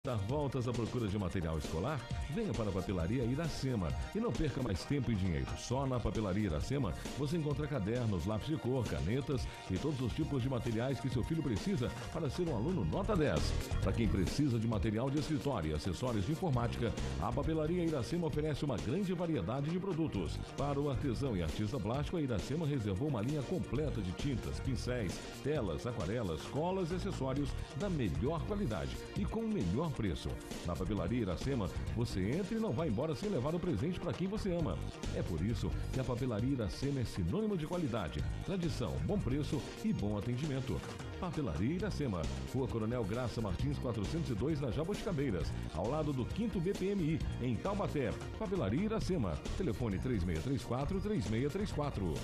Dar voltas à procura de material escolar? Venha para a Papelaria Iracema e não perca mais tempo e dinheiro. Só na Papelaria Iracema você encontra cadernos, lápis de cor, canetas e todos os tipos de materiais que seu filho precisa para ser um aluno nota 10. Para quem precisa de material de escritório e acessórios de informática, a Papelaria Iracema oferece uma grande variedade de produtos. Para o artesão e artista plástico, a Iracema reservou uma linha completa de tintas, pincéis, telas, aquarelas, colas e acessórios da melhor qualidade e com o melhor preço. Na Papelaria Iracema, você entra e não vai embora sem levar o presente para quem você ama. É por isso que a Papelaria Iracema é sinônimo de qualidade, tradição, bom preço e bom atendimento. Papelaria Iracema, Rua Coronel Graça Martins 402, na Jaboticabeiras, ao lado do 5º BPMI, em Taubaté. Papelaria Iracema, telefone 3634-3634.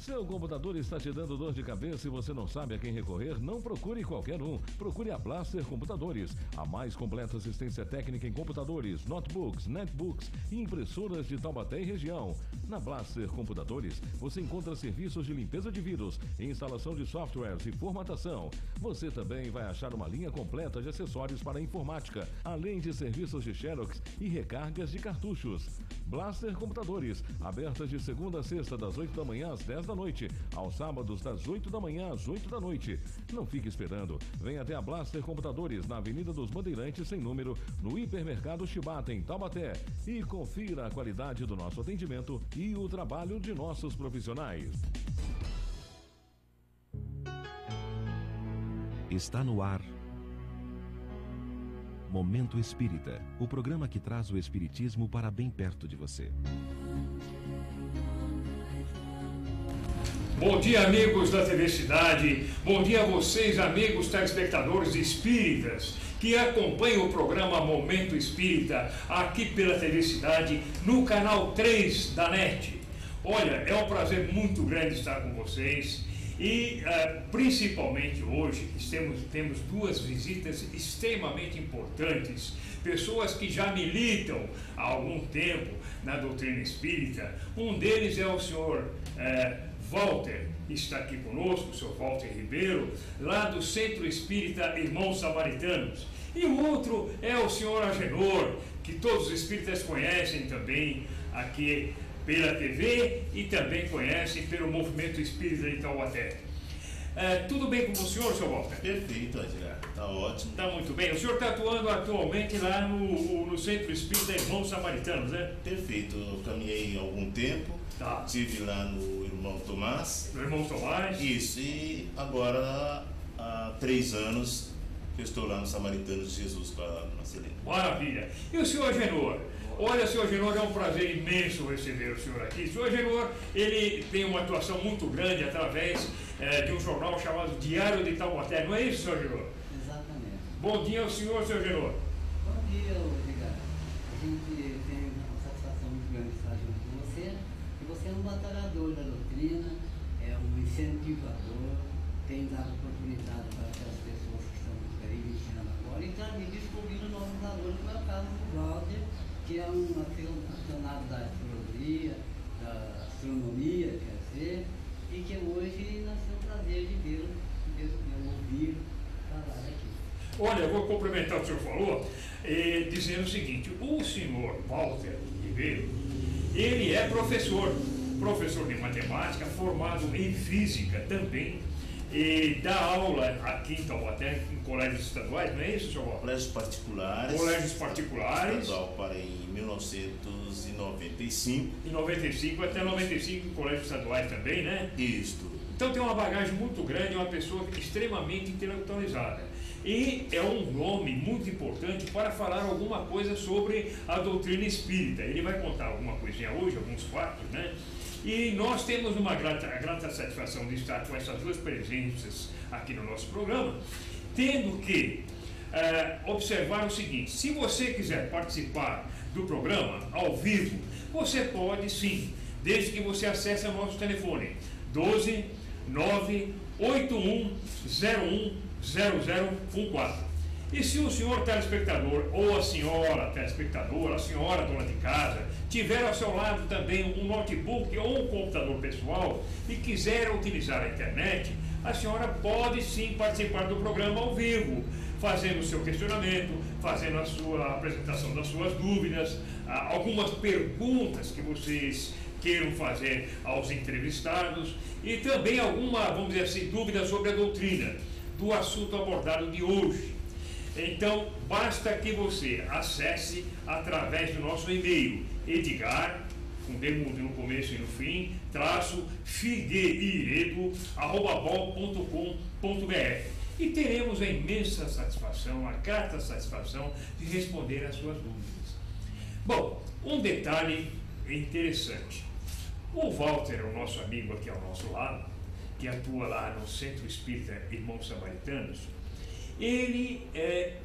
Seu computador está te dando dor de cabeça e você não sabe a quem recorrer? Não procure qualquer um. Procure a Blaster Computadores, a mais completa assistência técnica em computadores, notebooks, netbooks e impressoras de Taubaté e região. Na Blaster Computadores, você encontra serviços de limpeza de vírus, instalação de softwares e formatação. Você também vai achar uma linha completa de acessórios para a informática, além de serviços de xerox e recargas de cartuchos. Blaster Computadores, abertas de segunda a sexta, das 8 da manhã às 10 da noite, aos sábados das 8 da manhã às 8 da noite. Não fique esperando. Venha até a Blaster Computadores, na Avenida dos Bandeirantes, sem número, no Hipermercado Chibata, em Taubaté. E confira a qualidade do nosso atendimento e o trabalho de nossos profissionais. Está no ar Momento Espírita, o programa que traz o espiritismo para bem perto de você. Bom dia, amigos da TV Cidade. Bom dia a vocês, amigos telespectadores espíritas, que acompanham o programa Momento Espírita aqui pela TV Cidade, no canal 3 da NET. Olha, é um prazer muito grande estar com vocês. E principalmente hoje temos duas visitas extremamente importantes, pessoas que já militam há algum tempo na doutrina espírita. Um deles é o senhor Walter, que está aqui conosco, o senhor Walter Ribeiro, lá do Centro Espírita Irmãos Samaritanos. E o outro é o senhor Agenor, que todos os espíritas conhecem também aqui pela TV e também conhecem pelo Movimento Espírita de Taubaté. Tudo bem com o senhor, senhor Walter? Perfeito, Edgar. Está ótimo. Está muito bem. O senhor está atuando atualmente lá no Centro Espírita Irmãos Samaritanos, né? Perfeito. Eu caminhei há algum tempo. Tá. Estive lá no Irmão Tomás. No Irmão Tomás? Isso. E agora há 3 anos que eu estou lá no Samaritanos de Jesus com a Marcelina. Maravilha. E o senhor Agenor? Olha, senhor Agenor, é um prazer imenso receber o senhor aqui. O senhor Agenor, ele tem uma atuação muito grande através de um jornal chamado Diário de Taubaté. Não é isso, senhor Agenor? Exatamente. Bom dia ao senhor Agenor. Bom dia, Edgar. A gente tem uma satisfação muito grande de estar junto com você. E você é um batalhador da doutrina, é um incentivador, tem dado oportunidade para aquelas pessoas que estão aí iniciando agora e também descobrindo novos valores, como é o caso do Walter, que é um aficionado da astrologia, da astronomia, quer dizer, e que hoje nós temos o prazer de vê-lo, ouvir falar aqui. Olha, eu vou complementar o que o senhor falou, dizendo o seguinte: o senhor Walter Ribeiro, ele é professor de matemática, formado em física também, e dá aula aqui em Taubaté, em colégios estaduais, não é isso, senhor Walter? Colégios particulares. Colégios particulares. Estadual para em 1995. Em 95, até 95 em colégios estaduais também, né? Isto. Então tem uma bagagem muito grande, uma pessoa extremamente intelectualizada. E é um nome muito importante para falar alguma coisa sobre a doutrina espírita. Ele vai contar alguma coisinha hoje, alguns fatos, né? E nós temos uma grata satisfação de estar com essas duas presenças aqui no nosso programa, tendo que observar o seguinte: se você quiser participar do programa ao vivo, você pode sim, desde que você acesse o nosso telefone 12 981 01 0014. E se o senhor telespectador ou a senhora telespectadora, a senhora dona de casa, tiver ao seu lado também um notebook ou um computador pessoal e quiser utilizar a internet, a senhora pode sim participar do programa ao vivo, fazendo o seu questionamento, fazendo a sua apresentação das suas dúvidas, algumas perguntas que vocês queiram fazer aos entrevistados e também alguma, vamos dizer assim, dúvida sobre a doutrina do assunto abordado de hoje. Então, basta que você acesse através do nosso e-mail, Edgar, com demudo no começo e no fim, _figueiredo@bol.com.br, e teremos a imensa satisfação, a grata satisfação de responder às suas dúvidas. Bom, um detalhe interessante. O Walter, o nosso amigo aqui ao nosso lado, que atua lá no Centro Espírita Irmãos Samaritanos, ele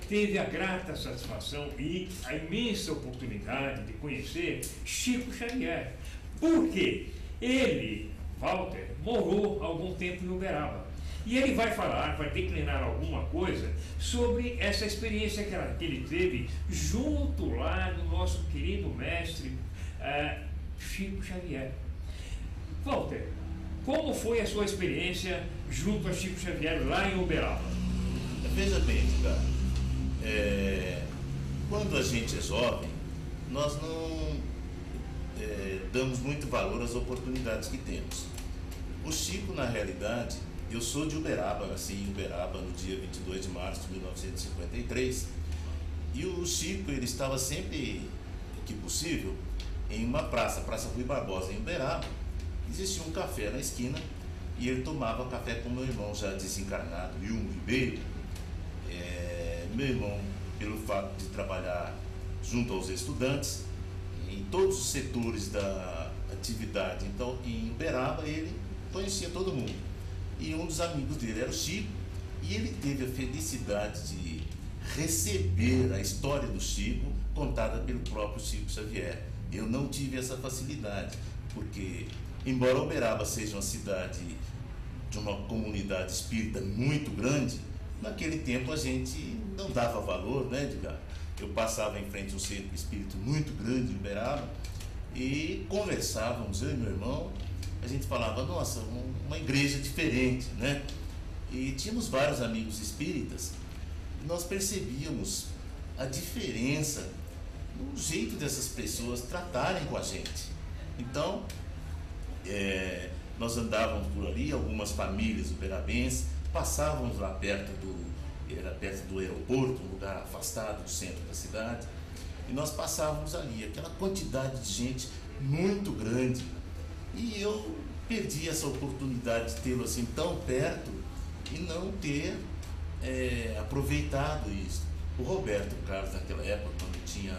teve a grata satisfação e a imensa oportunidade de conhecer Chico Xavier. Por quê? Ele, Walter, morou algum tempo em Uberaba. E ele vai falar, vai declinar alguma coisa sobre essa experiência que ele teve junto lá do nosso querido mestre Chico Xavier. Walter, como foi a sua experiência junto a Chico Xavier lá em Uberaba? Veja bem, cara, quando a gente é jovem, nós não damos muito valor às oportunidades que temos. O Chico, na realidade, eu sou de Uberaba, nasci em Uberaba no dia 22 de março de 1953, e o Chico, ele estava sempre, que possível, em uma praça Rui Barbosa, em Uberaba. Existia um café na esquina e ele tomava café com meu irmão já desencarnado, Wilmo Ribeiro. Meu irmão, pelo fato de trabalhar junto aos estudantes, em todos os setores da atividade, então em Uberaba ele conhecia todo mundo. E um dos amigos dele era o Chico, e ele teve a felicidade de receber a história do Chico contada pelo próprio Chico Xavier. Eu não tive essa facilidade, porque embora Uberaba seja uma cidade de uma comunidade espírita muito grande, naquele tempo a gente não dava valor, né, Edgar? Eu passava em frente a um centro espírita muito grande em Uberaba e conversávamos, eu e meu irmão, a gente falava, nossa, uma igreja diferente, né? E tínhamos vários amigos espíritas e nós percebíamos a diferença no jeito dessas pessoas tratarem com a gente. Então, nós andávamos por ali, algumas famílias uberabenses, passávamos lá perto do aeroporto, um lugar afastado do centro da cidade, e nós passávamos ali, aquela quantidade de gente muito grande, e eu perdi essa oportunidade de tê-lo assim tão perto e não ter aproveitado isso. O Roberto Carlos, naquela época, quando tinha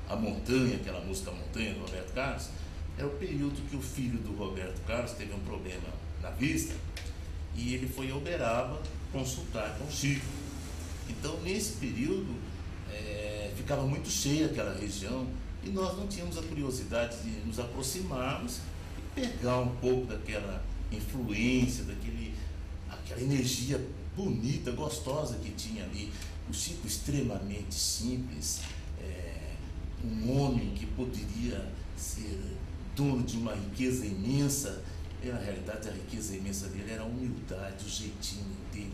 a Montanha, aquela música Montanha do Roberto Carlos, era o período que o filho do Roberto Carlos teve um problema na vista e ele foi a Uberaba consultar com o Chico. Então, nesse período, ficava muito cheia aquela região e nós não tínhamos a curiosidade de nos aproximarmos e pegar um pouco daquela influência, aquela energia bonita, gostosa que tinha ali. O Chico extremamente simples, um homem que poderia ser dono de uma riqueza imensa. E, na realidade, a riqueza imensa dele era a humildade, o jeitinho dele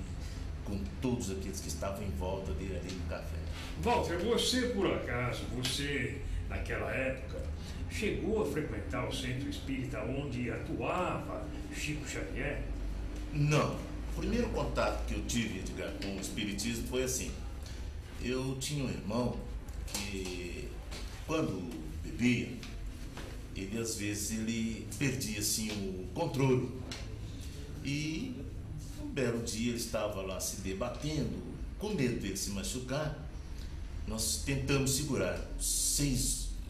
com todos aqueles que estavam em volta dele ali no café. Walter, você por acaso, naquela época, chegou a frequentar o centro espírita onde atuava Chico Xavier? Não. O primeiro contato que eu tive, Edgar, com o espiritismo foi assim. Eu tinha um irmão que, quando bebia, ele às vezes perdia assim o controle. E um belo dia ele estava lá se debatendo, com medo dele se machucar. Nós tentamos segurar.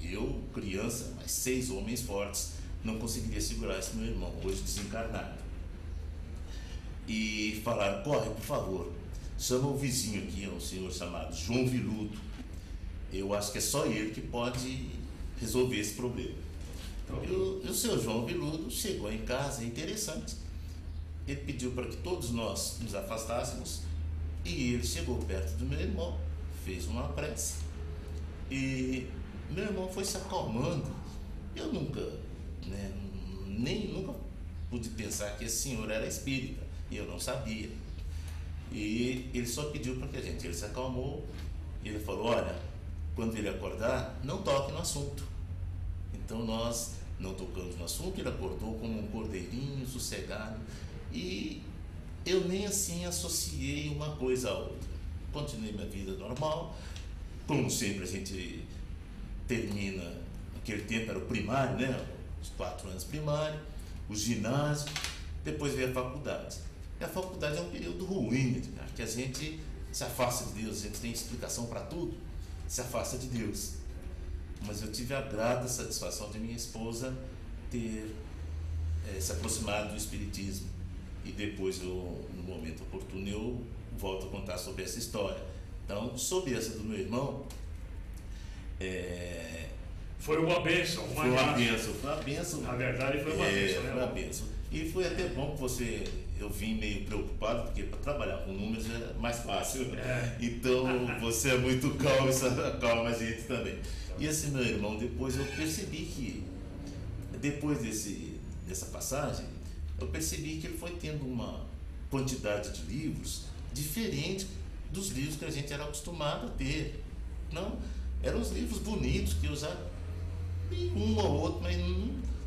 Eu, criança, mas 6 homens fortes, não conseguiria segurar esse meu irmão, hoje desencarnado. E falaram, corre, por favor, chama o vizinho aqui, um senhor chamado João Viludo. Eu acho que é só ele que pode resolver esse problema. E o seu João Viludo chegou em casa, é interessante. Ele pediu para que todos nós nos afastássemos e ele chegou perto do meu irmão, fez uma prece e meu irmão foi se acalmando. Eu nunca pude pensar que esse senhor era espírita. e eu não sabia. E ele só pediu para que ele se acalmou, e ele falou, olha, quando ele acordar, não toque no assunto. Então nós não tocamos no assunto, ele acordou como um cordeirinho, sossegado, e eu nem assim associei uma coisa à outra. Continuei minha vida normal, como sempre a gente termina, naquele tempo era o primário, né? Os 4 anos primário, o ginásio, depois veio a faculdade. E a faculdade é um período ruim, né, que a gente se afasta de Deus, a gente tem explicação para tudo, se afasta de Deus. Mas eu tive a grata satisfação de minha esposa ter se aproximado do Espiritismo. E depois, no momento oportuno, eu volto a contar sobre essa história. Então, sobre essa do meu irmão, foi uma bênção, foi uma bênção. Na verdade, foi uma bênção, né? Foi uma bênção. E foi até bom que eu vim meio preocupado, porque para trabalhar com números é mais fácil. Então, você é muito calmo, isso acalma a gente também. E esse meu irmão, depois eu percebi que, depois dessa passagem, eu percebi que ele foi tendo uma quantidade de livros diferente dos livros que a gente era acostumado a ter. Não, eram os livros bonitos que eu já li um ou outro, mas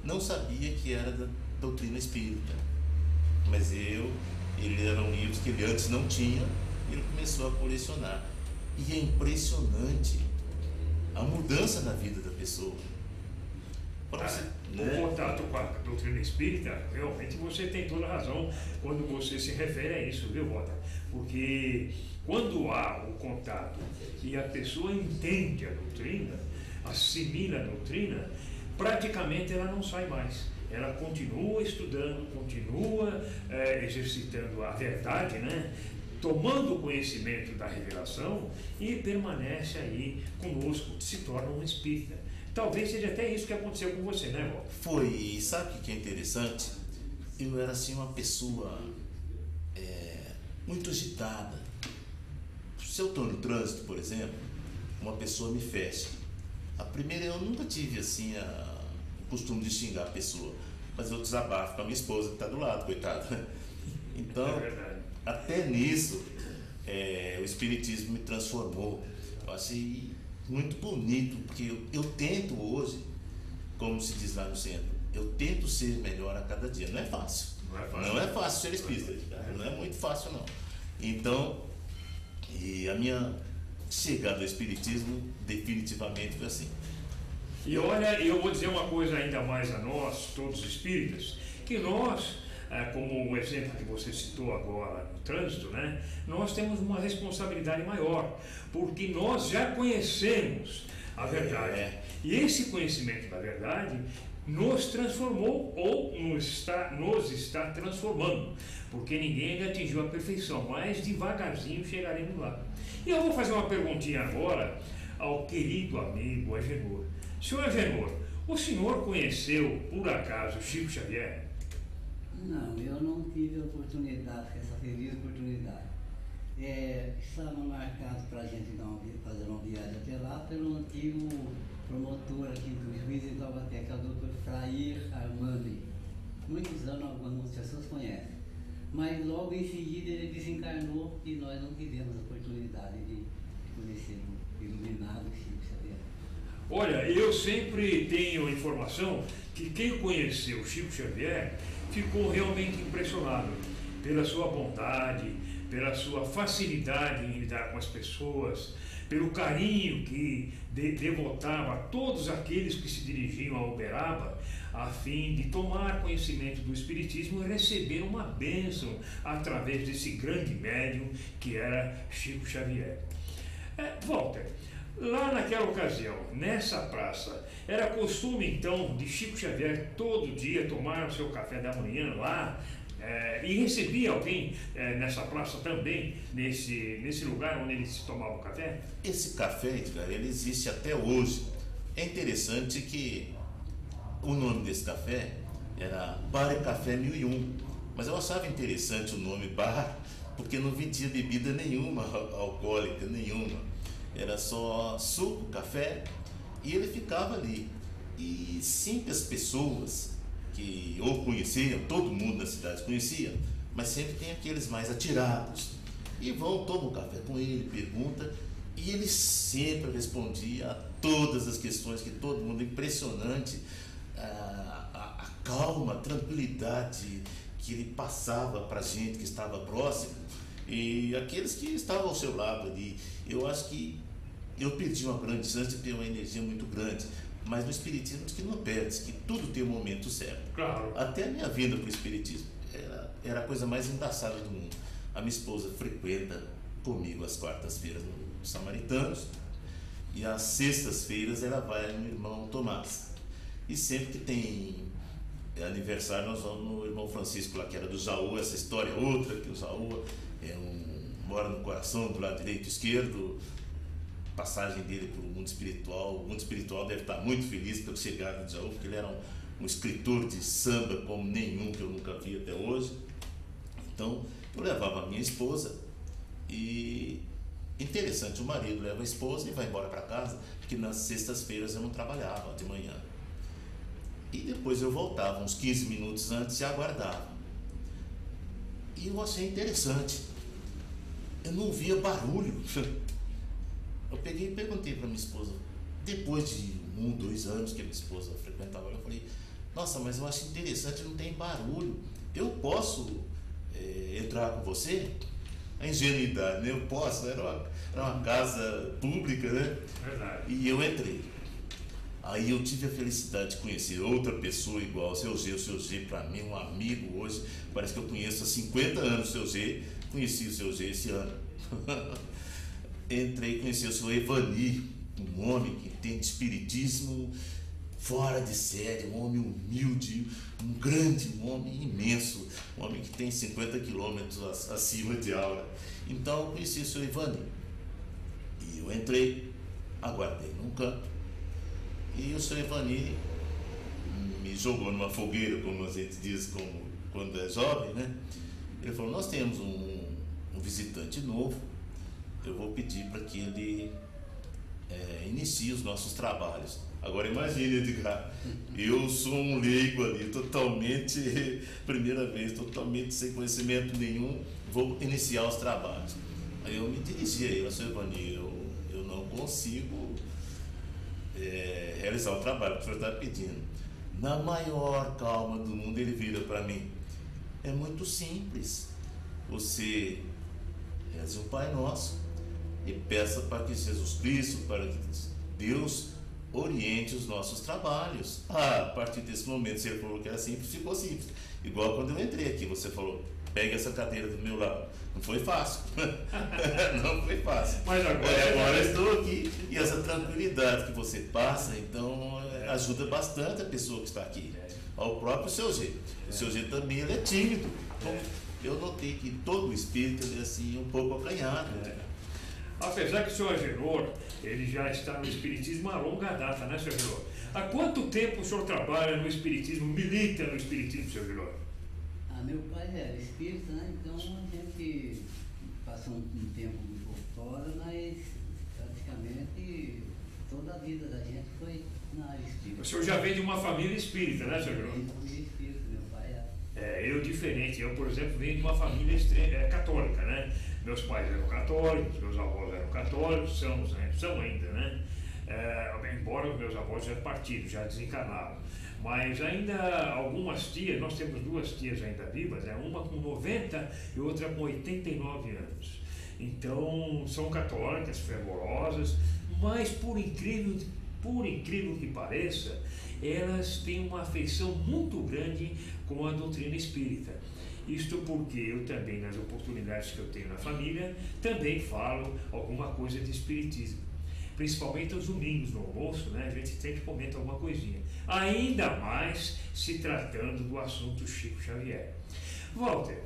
não sabia que era da doutrina espírita. Mas ele eram livros que ele antes não tinha, e ele começou a colecionar. E é impressionante a mudança na vida da pessoa. O contato com a doutrina espírita, realmente você tem toda a razão quando você se refere a isso, viu, Walter? Porque quando há o contato e a pessoa entende a doutrina, assimila a doutrina, praticamente ela não sai mais. Ela continua estudando, continua exercitando a verdade, né? Tomando conhecimento da revelação e permanece aí conosco, se torna um espírita. Talvez seja até isso que aconteceu com você, né, Walter? Foi, e sabe o que é interessante? Eu era assim uma pessoa muito agitada. Se eu estou no trânsito, por exemplo, uma pessoa me fecha. A primeira, eu nunca tive assim o costume de xingar a pessoa, mas eu desabafo com a minha esposa que está do lado, coitada. Então, até nisso, o Espiritismo me transformou. Eu achei muito bonito, porque eu tento hoje, como se diz lá no centro, eu tento ser melhor a cada dia. Não é fácil. Não é fácil ser espírita. Não é muito fácil, não. Então, e a minha chegada ao Espiritismo definitivamente foi assim. E olha, eu vou dizer uma coisa ainda mais a nós, todos os espíritas, que nós, como o exemplo que você citou agora no trânsito, né, nós temos uma responsabilidade maior, porque nós já conhecemos a verdade. E esse conhecimento da verdade nos transformou ou nos está transformando, porque ninguém ainda atingiu a perfeição, mas devagarzinho chegaremos lá. E eu vou fazer uma perguntinha agora ao querido amigo Agenor. Senhor Agenor, o senhor conheceu, por acaso, Chico Xavier? Não, eu não tive a oportunidade, essa feliz oportunidade. Estava marcado para a gente fazer uma viagem até lá pelo antigo promotor aqui do juiz de Taubaté, que é o Dr. Frair Armani. Muitos anos algumas pessoas conhecem. Mas logo em seguida ele desencarnou e nós não tivemos a oportunidade de conhecer o iluminado Chico Xavier. Olha, eu sempre tenho informação que quem conheceu Chico Xavier ficou realmente impressionado pela sua bondade, pela sua facilidade em lidar com as pessoas, pelo carinho que devotava a todos aqueles que se dirigiam a Uberaba, a fim de tomar conhecimento do Espiritismo e receber uma bênção através desse grande médium que era Chico Xavier. Walter, lá naquela ocasião, nessa praça, era costume então de Chico Xavier todo dia tomar o seu café da manhã lá, e recebia alguém nessa praça também, nesse lugar onde ele se tomava o café? Esse café, Edgar, ele existe até hoje. É interessante que o nome desse café era Bar e Café 1001, mas eu achava interessante o nome bar, porque não vendia bebida nenhuma, alcoólica nenhuma. Era só suco, café, e ele ficava ali. E sempre as pessoas que o conheciam, todo mundo na cidade conhecia, mas sempre tem aqueles mais atirados. E vão, tomam um café com ele, pergunta, e ele sempre respondia a todas as questões que todo mundo, impressionante, a calma, a tranquilidade que ele passava para a gente que estava próximo e aqueles que estavam ao seu lado ali. Eu acho que eu perdi uma grande chance de ter uma energia muito grande, mas no Espiritismo diz que não perde, que tudo tem um momento certo. Claro. Até a minha vinda para o Espiritismo era a coisa mais engraçada do mundo. A minha esposa frequenta comigo às quartas-feiras no Samaritanos e às sextas-feiras ela vai no irmão Tomás. E sempre que tem aniversário nós vamos no irmão Francisco lá, que era do Jaú. Essa história é outra, que o Jaú mora no coração, do lado direito e esquerdo. Passagem dele para o mundo espiritual deve estar muito feliz pela chegada de Jaú, porque ele era um escritor de samba como nenhum que eu nunca vi até hoje. Então eu levava a minha esposa e interessante, o marido leva a esposa e vai embora para casa, porque nas sextas-feiras eu não trabalhava de manhã. E depois eu voltava uns 15 minutos antes e aguardava. E eu achei interessante. Eu não via barulho. Eu peguei e perguntei para minha esposa, depois de 2 anos que a minha esposa frequentava, eu falei, nossa, mas eu acho interessante, não tem barulho. Eu posso entrar com você? A ingenuidade, né? Eu posso, era uma casa pública, né? Verdade. E eu entrei. Aí eu tive a felicidade de conhecer outra pessoa igual ao seu G. O seu G, para mim, um amigo hoje. Parece que eu conheço há 50 anos o seu G. Conheci o seu G esse ano. Entrei e conheci o seu Evani, um homem que tem de espiritismo fora de série, um homem humilde, um grande, um homem imenso, um homem que tem 50 quilômetros acima de aura. Então eu conheci o seu Evani. E eu entrei, aguardei num canto. E o seu Evani me jogou numa fogueira, como a gente diz quando é jovem, né? Ele falou, nós temos um visitante novo, eu vou pedir para que ele inicie os nossos trabalhos. Agora imagine, Edgar, eu sou um leigo ali, totalmente, primeira vez, totalmente sem conhecimento nenhum, vou iniciar os trabalhos. Aí eu me dirigi a ele, seu Evani, eu não consigo realizar o trabalho que o senhor está pedindo. Na maior calma do mundo, ele vira para mim, é muito simples, você reze um Pai Nosso e peça para que Jesus Cristo, para que Deus oriente os nossos trabalhos. A partir desse momento, se ele falou que era simples, ficou simples. Igual quando eu entrei aqui, você falou, pegue essa cadeira do meu lado. Não foi fácil. Não foi fácil. Mas agora eu estou aqui e essa tranquilidade que você passa, então ajuda bastante a pessoa que está aqui. Ao próprio seu G. O seu G também ele é tímido. Então, eu notei que todo o espírito ele é assim um pouco acanhado. Apesar que o senhor Agenor, ele já está no Espiritismo há longa data, né, senhor Agenor? Há quanto tempo o senhor trabalha no Espiritismo, milita no Espiritismo, senhor Agenor? Meu pai era espírita, né? Então a gente passou um tempo por fora, mas praticamente toda a vida da gente foi na área espírita. O senhor já vem de uma família espírita, né, senhor Agenor? Família espírita, meu pai era. Eu diferente, eu, por exemplo, venho de uma família católica, né? Meus pais eram católicos, meus avós eram católicos, são ainda, né? Embora os meus avós já partiram, já desencarnaram. Mas ainda algumas tias, nós temos 2 tias ainda vivas, uma com 90 e outra com 89 anos. Então, são católicas, fervorosas, mas por incrível que pareça, elas têm uma afeição muito grande com a doutrina espírita. Isto porque eu também, nas oportunidades que eu tenho na família, também falo alguma coisa de espiritismo. Principalmente aos domingos no almoço, né, a gente sempre comenta alguma coisinha. Ainda mais se tratando do assunto Chico Xavier. Walter,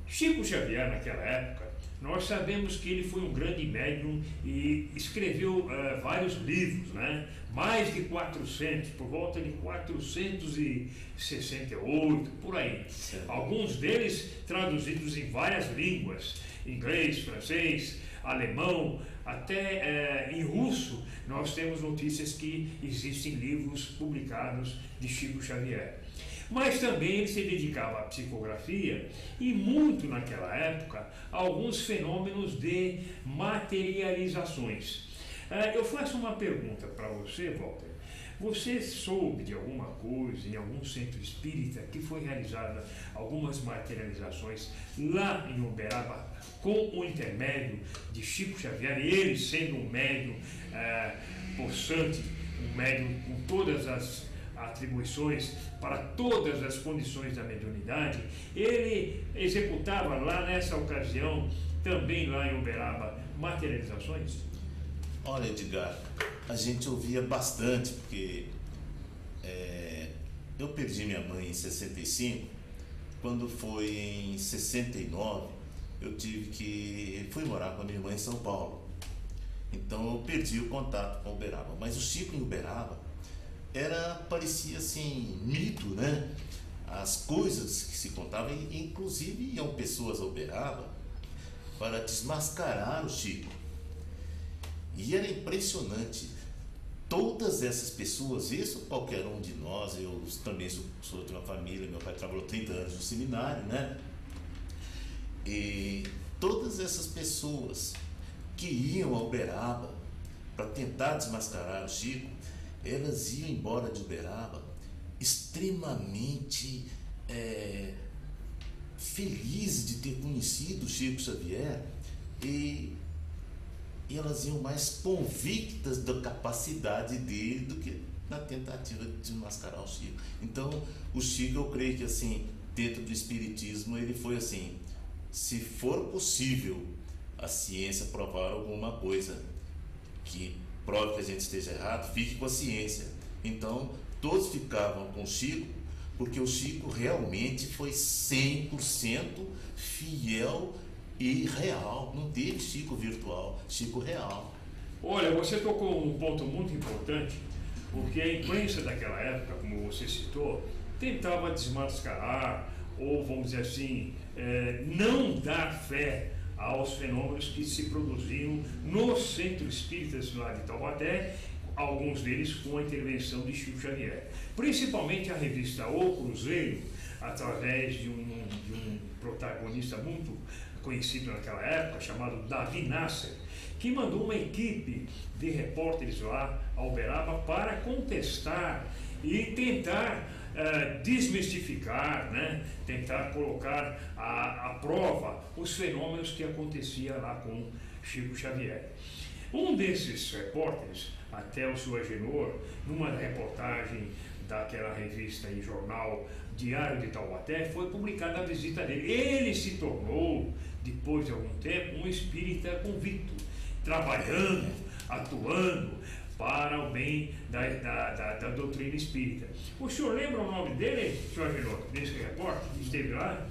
Chico Xavier naquela época, nós sabemos que ele foi um grande médium e escreveu vários livros, né? Mais de 400, por volta de 468, por aí. Alguns deles traduzidos em várias línguas, inglês, francês, alemão, até em russo. Nós temos notícias que existem livros publicados de Chico Xavier. Mas também ele se dedicava à psicografia e muito naquela época a alguns fenômenos de materializações. Eu faço uma pergunta para você, Walter. Você soube de alguma coisa em algum centro espírita que foi realizada algumas materializações lá em Uberaba com o intermédio de Chico Xavier, ele sendo um médium possante, um médium com todas as atribuições para todas as condições da mediunidade, ele executava lá nessa ocasião, também lá em Uberaba, materializações? Olha, Edgar, a gente ouvia bastante, porque eu perdi minha mãe em 65, quando foi em 69, fui morar com a minha irmã em São Paulo. Então eu perdi o contato com Uberaba. Mas o Chico em Uberaba parecia assim, mito, né? As coisas que se contavam, inclusive iam pessoas a Uberaba para desmascarar o Chico. E era impressionante. Todas essas pessoas, isso qualquer um de nós, eu também sou de uma família, meu pai trabalhou 30 anos no seminário, né? E todas essas pessoas que iam a Uberaba para tentar desmascarar o Chico, elas iam embora de Uberaba extremamente felizes de ter conhecido o Chico Xavier e elas iam mais convictas da capacidade dele do que na tentativa de desmascarar o Chico. Então, o Chico, eu creio que assim, dentro do espiritismo, ele foi assim, se for possível a ciência provar alguma coisa que prove que a gente esteja errado, fique com a ciência. Então, todos ficavam com o Chico, porque o Chico realmente foi 100% fiel e real. Não teve Chico virtual, Chico real. Olha, você tocou um ponto muito importante, porque a imprensa daquela época, como você citou, tentava desmascarar, ou vamos dizer assim, não dar fé aos fenômenos que se produziam nos centros espíritas lá de Taubaté, alguns deles com a intervenção de Chico Xavier. Principalmente a revista O Cruzeiro, através de um protagonista muito conhecido naquela época, chamado Davi Nasser, que mandou uma equipe de repórteres lá a Uberaba para contestar e tentar desmistificar, né? Tentar colocar à prova os fenômenos que aconteciam lá com Chico Xavier. Um desses repórteres, até o Sr. Agenor, numa reportagem daquela revista e jornal Diário de Taubaté, foi publicada a visita dele. Ele se tornou, depois de algum tempo, um espírita convicto, trabalhando, atuando para o bem da doutrina espírita. O senhor lembra o nome dele, Sr. Agenor, desse repórter que esteve lá?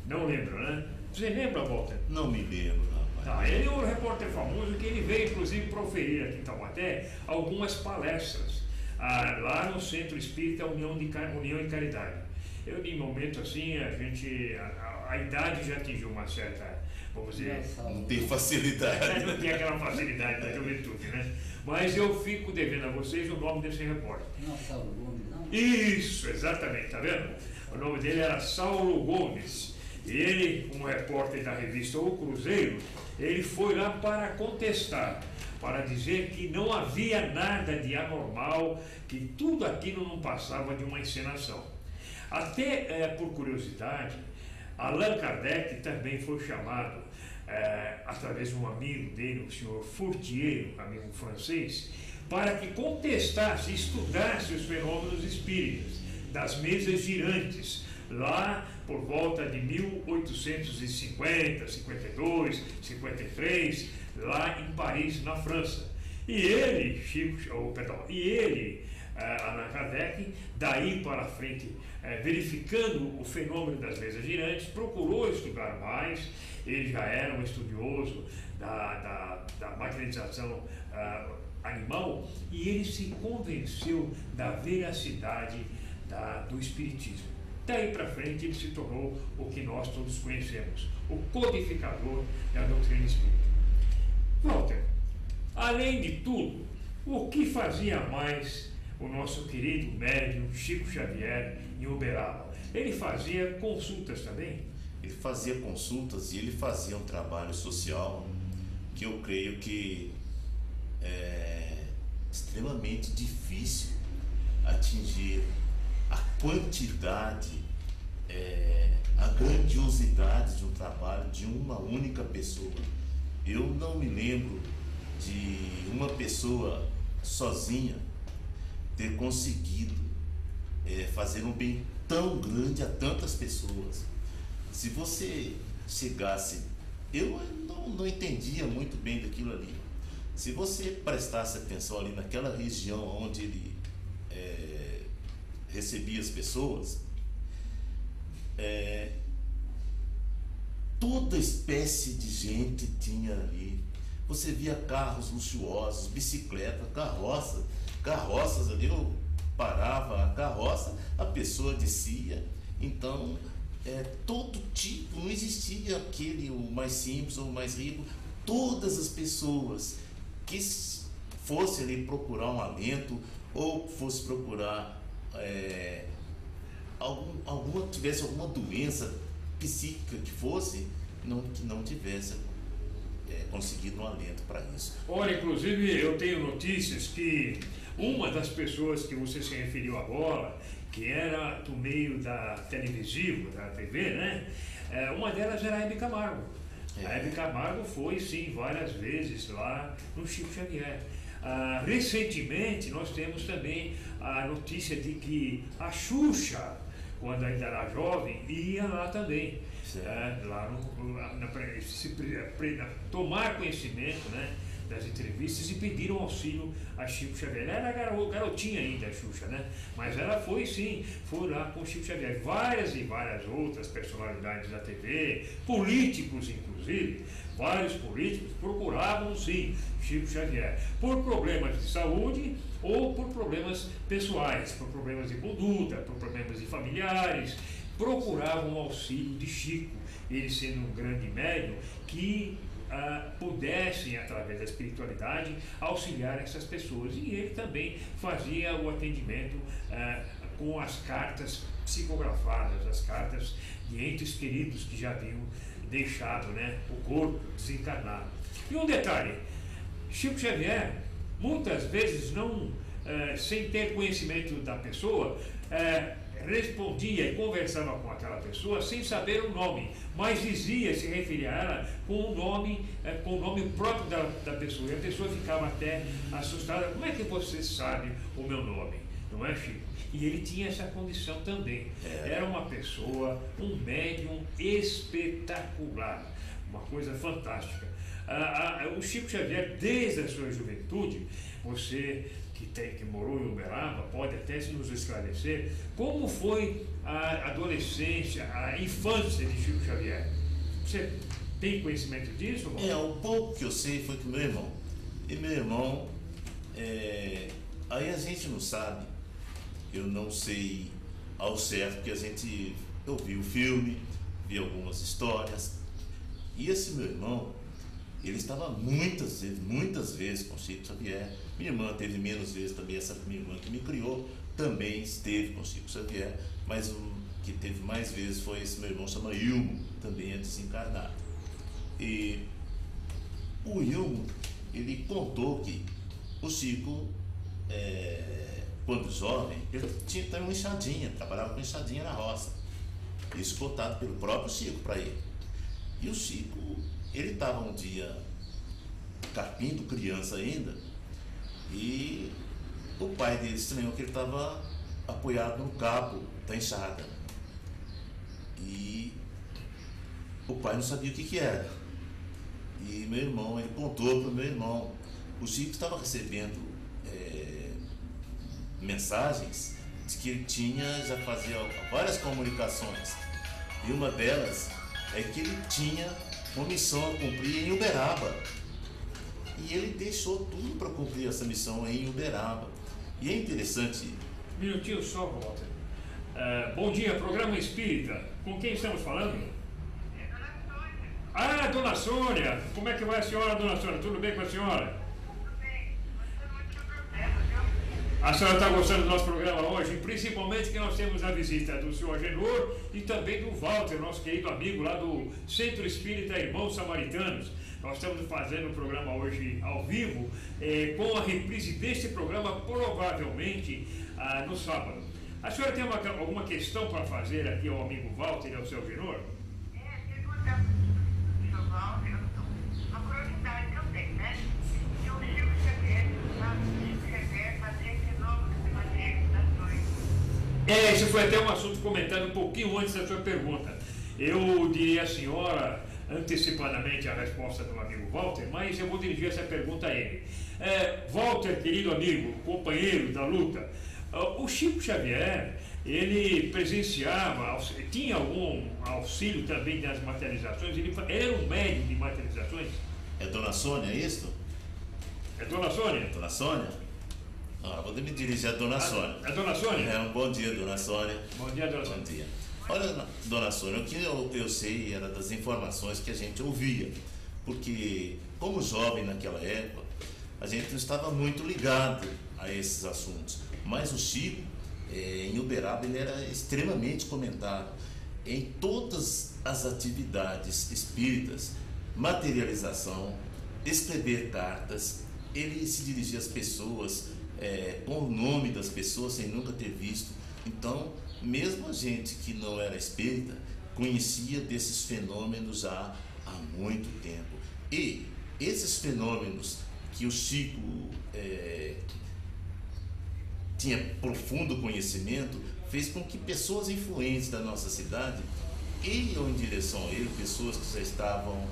Não lembra, né? Você lembra, Walter? Não me lembro, rapaz. Tá, ele é um repórter famoso que ele veio, inclusive, proferir aqui em Taubaté algumas palestras lá no Centro Espírita União e Caridade. Eu, de momento assim, a idade já atingiu uma certa, vamos dizer... Não tem facilidade. Não tem aquela facilidade da juventude, né? Mas eu fico devendo a vocês o nome desse repórter. Não, Saulo Gomes, não? Isso, exatamente, tá vendo? O nome dele era Saulo Gomes. Ele, um repórter da revista O Cruzeiro, ele foi lá para contestar, para dizer que não havia nada de anormal, que tudo aquilo não passava de uma encenação. Até, por curiosidade, Allan Kardec também foi chamado, através de um amigo dele, o senhor Fourtier, um amigo francês, para que contestasse, estudasse os fenômenos espíritas das mesas girantes, lá por volta de 1850, 52, 53, lá em Paris, na França. E ele, Allan Kardec, daí para frente, verificando o fenômeno das mesas girantes, procurou estudar mais. Ele já era um estudioso da materialização animal e ele se convenceu da veracidade do espiritismo. Daí para frente ele se tornou o que nós todos conhecemos, o codificador da doutrina espírita. Walter, além de tudo, o que fazia mais o nosso querido médium Chico Xavier em Uberaba. Ele fazia consultas também? Ele fazia consultas e ele fazia um trabalho social que eu creio que é extremamente difícil atingir a quantidade, a grandiosidade de um trabalho de uma única pessoa. Eu não me lembro de uma pessoa sozinha ter conseguido fazer um bem tão grande a tantas pessoas. Se você chegasse, eu não entendia muito bem daquilo ali. Se você prestasse atenção ali naquela região onde ele recebia as pessoas, toda espécie de gente tinha ali. Você via carros luxuosos, bicicletas, carroças ali. Eu parava a carroça, a pessoa descia. Então, todo tipo, não existia aquele o mais simples ou o mais rico. Todas as pessoas que fossem ali procurar um alento ou fosse procurar tivesse alguma doença psíquica que fosse, que não tivesse conseguido um alento para isso. Olha, inclusive eu tenho notícias que uma das pessoas que você se referiu agora, que era do meio da televisivo, da TV, né? Uma delas era a Hebe Camargo. A Hebe Camargo foi, sim, várias vezes lá no Chico Xavier. Recentemente nós temos também a notícia de que a Xuxa, quando ainda era jovem, ia lá também. Tomar conhecimento, né, das entrevistas e pediram auxílio a Chico Xavier. Ela era garotinha ainda, a Xuxa, né? Mas ela foi sim, foi lá com o Chico Xavier. Várias e várias outras personalidades da TV, políticos inclusive, vários políticos procuravam sim Chico Xavier por problemas de saúde ou por problemas pessoais, por problemas de conduta, por problemas de familiares. Procuravam o auxílio de Chico, ele sendo um grande médium, que pudessem, através da espiritualidade, auxiliar essas pessoas. E ele também fazia o atendimento com as cartas psicografadas, as cartas de entes queridos que já haviam deixado, né, o corpo desencarnado. E um detalhe, Chico Xavier, muitas vezes não, sem ter conhecimento da pessoa, respondia e conversava com aquela pessoa sem saber o nome, mas dizia, se referia a ela com o nome próprio da pessoa, e a pessoa ficava até assustada. Como é que você sabe o meu nome? Não é, Chico? E ele tinha essa condição também. Era uma pessoa, um médium espetacular, uma coisa fantástica. O Chico Xavier, desde a sua juventude, você que morou em Uberaba, pode até nos esclarecer como foi a adolescência, a infância de Chico Xavier. Você tem conhecimento disso? O pouco que eu sei foi com meu irmão. E meu irmão, aí a gente não sabe, eu não sei ao certo, porque eu vi o filme, vi algumas histórias, e esse meu irmão, ele estava muitas vezes com Chico Xavier. Minha irmã teve menos vezes também, essa minha irmã que me criou também esteve com Chico Xavier, mas o que teve mais vezes foi esse meu irmão, chama Ilmo, também é desencarnado. E o Ilmo, ele contou que o Chico, quando jovem, ele tinha uma enxadinha, trabalhava com enxadinha na roça. Isso contado pelo próprio Chico para ele. E o Chico, ele estava um dia carpindo, criança ainda, e o pai dele estranhou que ele estava apoiado no cabo da enxada. E o pai não sabia o que era. E meu irmão, ele contou para o meu irmão. O Chico estava recebendo mensagens de que ele já fazia várias comunicações. E uma delas é que ele tinha uma missão a cumprir em Uberaba. E ele deixou tudo para cumprir essa missão em Uberaba. E é interessante... Um minutinho só, Walter. Bom dia, programa Espírita. Com quem estamos falando? Dona Sônia. Como é que vai a senhora, Dona Sônia? Tudo bem com a senhora? A senhora está gostando do nosso programa hoje, principalmente que nós temos a visita do senhor Agenor e também do Walter, nosso querido amigo lá do Centro Espírita Irmãos Samaritanos. Nós estamos fazendo o programa hoje ao vivo, com a reprise deste programa, provavelmente no sábado. A senhora tem alguma questão para fazer aqui ao amigo Walter e ao seu Agenor? Pergunta do senhor Walter, uma curiosidade que eu tenho, né? E o Chico Xavier, fazia fenômenos de materializações. Esse foi até um assunto comentado um pouquinho antes da sua pergunta. Eu diria à senhora, antecipadamente, a resposta do amigo Walter, mas eu vou dirigir essa pergunta a ele. Walter, querido amigo, companheiro da luta, o Chico Xavier, ele presenciava, tinha algum auxílio também das materializações? Ele era um médium de materializações? É Dona Sônia, é isso? É Dona Sônia? Dona Sônia? Vou me dirigir a Dona Sônia. É Dona Sônia? Um bom dia, Dona Sônia. Bom dia, Dona Sônia. Bom dia. Olha, Dona Sônia, o que eu sei era das informações que a gente ouvia, porque como jovem naquela época, a gente não estava muito ligado a esses assuntos, mas o Chico, em Uberaba, ele era extremamente comentado em todas as atividades espíritas, materialização, escrever cartas. Ele se dirigia às pessoas com o nome das pessoas sem nunca ter visto. Então, mesmo a gente que não era espírita conhecia desses fenômenos já há muito tempo. E esses fenômenos que o Chico tinha profundo conhecimento fez com que pessoas influentes da nossa cidade iam em direção a ele, pessoas que já estavam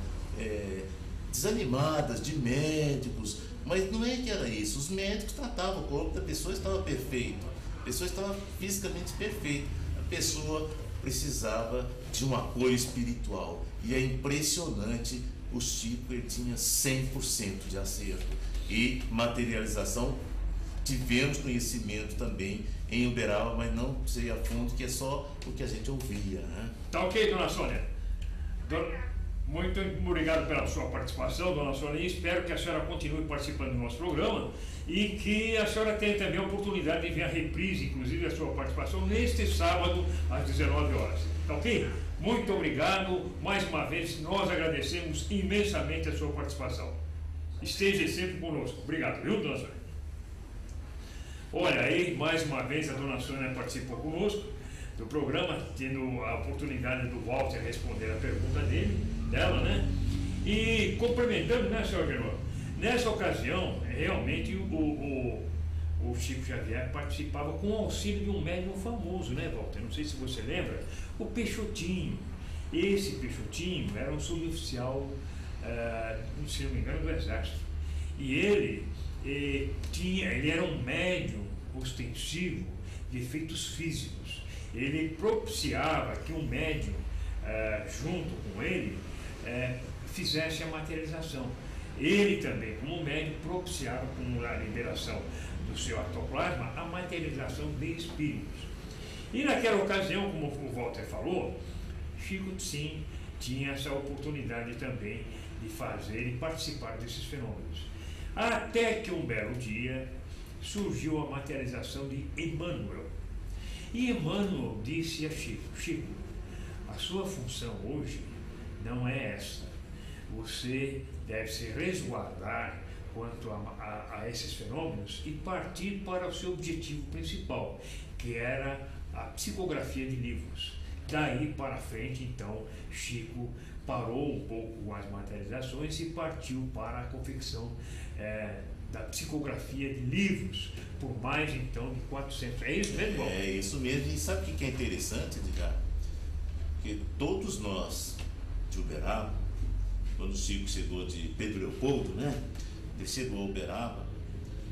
desanimadas, de médicos, mas não é que era isso. Os médicos tratavam o corpo da pessoa, estava perfeito, a pessoa estava fisicamente perfeita, a pessoa precisava de um apoio espiritual. E é impressionante, o Chico, ele tinha 100% de acerto. E materialização, tivemos conhecimento também em Uberaba, mas não sei a fundo, que é só o que a gente ouvia, né? Tá ok, Dona Sônia? Muito obrigado pela sua participação, Dona Sônia, e espero que a senhora continue participando do nosso programa e que a senhora tenha também a oportunidade de ver a reprise, inclusive a sua participação, neste sábado, às 19 horas. Tá ok? Muito obrigado. Mais uma vez, nós agradecemos imensamente a sua participação. Esteja sempre conosco. Obrigado, viu, Dona Sônia? Olha aí, mais uma vez a Dona Sônia participou conosco do programa, tendo a oportunidade do Walter responder a pergunta dela, né? E complementando, né, senhor Agenor? Nessa ocasião, realmente o Chico Xavier participava com o auxílio de um médium famoso, né, Walter? Não sei se você lembra, o Peixotinho. Esse Peixotinho era um suboficial, se não me engano, do Exército. E ele era um médium ostensivo de efeitos físicos. Ele propiciava que um médium, junto com ele, fizesse a materialização. Ele também, como médium, propiciava, com a liberação do seu ectoplasma, a materialização de espíritos. E naquela ocasião, como o Walter falou, Chico, sim, tinha essa oportunidade também de fazer e participar desses fenômenos. Até que um belo dia surgiu a materialização de Emmanuel. E Emmanuel disse a Chico: Chico, a sua função hoje não é essa. Você deve se resguardar quanto a esses fenômenos e partir para o seu objetivo principal, que era a psicografia de livros. Daí para frente, então, Chico parou um pouco com as materializações e partiu para a confecção da psicografia de livros, por mais então de 400. É isso mesmo? É isso mesmo. E sabe o que é interessante, Edgar? Porque todos nós de Uberaba, quando o Chico chegou de Pedro Leopoldo, né? Ele chegou a Uberaba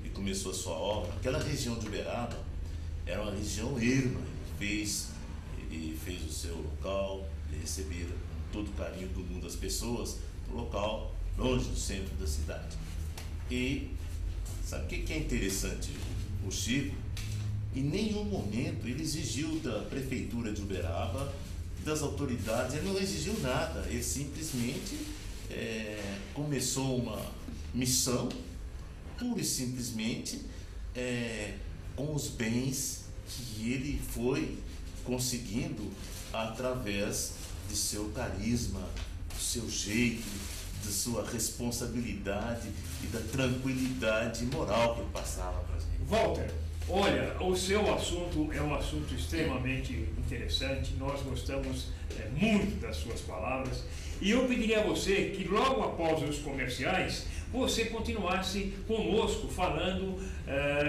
e começou a sua obra. Aquela região de Uberaba era uma região erma. Ele fez o seu local, ele recebeu com todo o carinho do mundo as pessoas, no local longe do centro da cidade. E sabe o que é interessante? O Chico, em nenhum momento ele exigiu da prefeitura de Uberaba, das autoridades, ele não exigiu nada. Ele simplesmente começou uma missão, pura e simplesmente com os bens que ele foi conseguindo através de seu carisma, do seu jeito, da sua responsabilidade e da tranquilidade moral que ele passava para a gente. Walter, olha, o seu assunto é um assunto extremamente interessante, nós gostamos muito das suas palavras, e eu pediria a você que logo após os comerciais, você continuasse conosco falando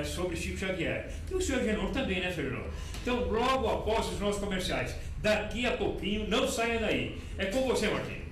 sobre Chico Xavier. E o senhor Genor também, né, senhor Genor? Então, logo após os nossos comerciais, daqui a pouquinho, não saia daí. É com você, Marquinhos.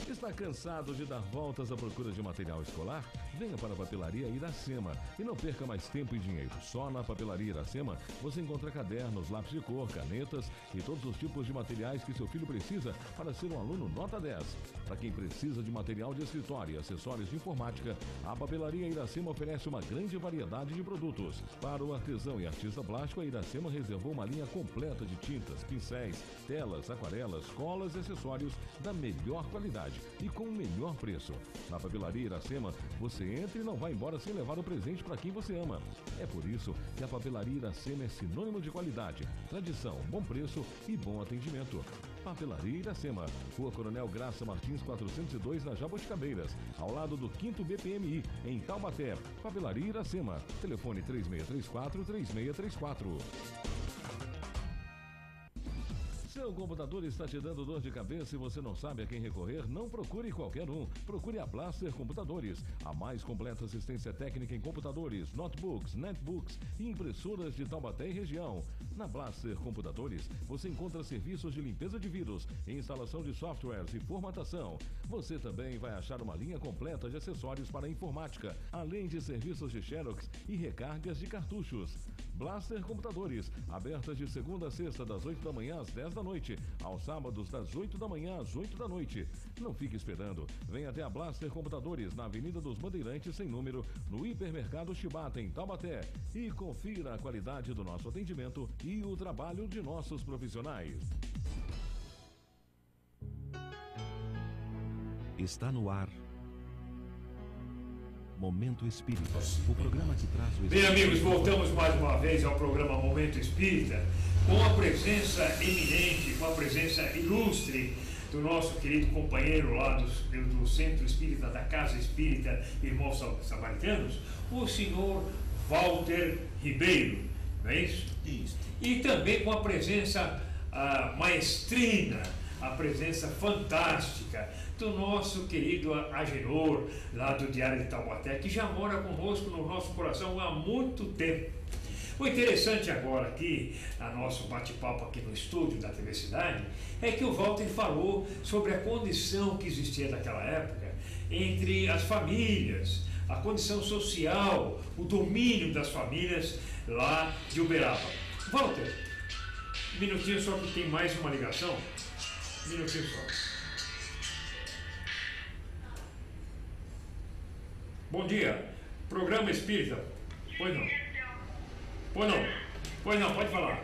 Está cansado de dar voltas à procura de material escolar? Venha para a Papelaria Iracema e não perca mais tempo e dinheiro. Só na Papelaria Iracema você encontra cadernos, lápis de cor, canetas e todos os tipos de materiais que seu filho precisa para ser um aluno nota 10. Para quem precisa de material de escritório e acessórios de informática, a Papelaria Iracema oferece uma grande variedade de produtos. Para o artesão e artista plástico, a Iracema reservou uma linha completa de tintas, pincéis, telas, aquarelas, colas e acessórios da melhor qualidade e com o melhor preço. Na Papelaria Iracema, você entra e não vai embora sem levar o presente para quem você ama. É por isso que a Papelaria Iracema é sinônimo de qualidade, tradição, bom preço e bom atendimento. Papelaria Iracema, Rua Coronel Graça Martins 402, na Jaboticabeiras, ao lado do 5º BPMI, em Taubaté. Papelaria Iracema, telefone 3634-3634. Seu computador está te dando dor de cabeça e você não sabe a quem recorrer? Não procure qualquer um. Procure a Blaster Computadores, a mais completa assistência técnica em computadores, notebooks, netbooks e impressoras de Taubaté e região. Na Blaster Computadores, você encontra serviços de limpeza de vírus, instalação de softwares e formatação. Você também vai achar uma linha completa de acessórios para a informática, além de serviços de xerox e recargas de cartuchos. Blaster Computadores, abertas de segunda a sexta, das 8 da manhã às 10 da noite, aos sábados das 8 da manhã às 8 da noite. Não fique esperando. Venha até a Blaster Computadores, na Avenida dos Bandeirantes, sem número, no Hipermercado Chibata, em Taubaté. E confira a qualidade do nosso atendimento e o trabalho de nossos profissionais. Está no ar Momento Espírita, o programa que traz o Bem, amigos, voltamos mais uma vez ao programa Momento Espírita, com a presença eminente, com a presença ilustre do nosso querido companheiro lá do Centro Espírita, da Casa Espírita Irmãos Samaritanos, o senhor Walter Ribeiro, não é isso? Isso. E também com a presença maestrina, a presença fantástica do nosso querido Agenor, lá do Diário de Taubaté, que já mora conosco no nosso coração há muito tempo. O interessante agora aqui, a nosso bate-papo aqui no estúdio da TV Cidade, é que o Walter falou sobre a condição que existia naquela época entre as famílias, a condição social, o domínio das famílias lá de Uberaba. Walter, um minutinho só que tem mais uma ligação. Um minutinho só. Bom dia, programa Espírita. Pois não. Pois não. Pois não, pode falar.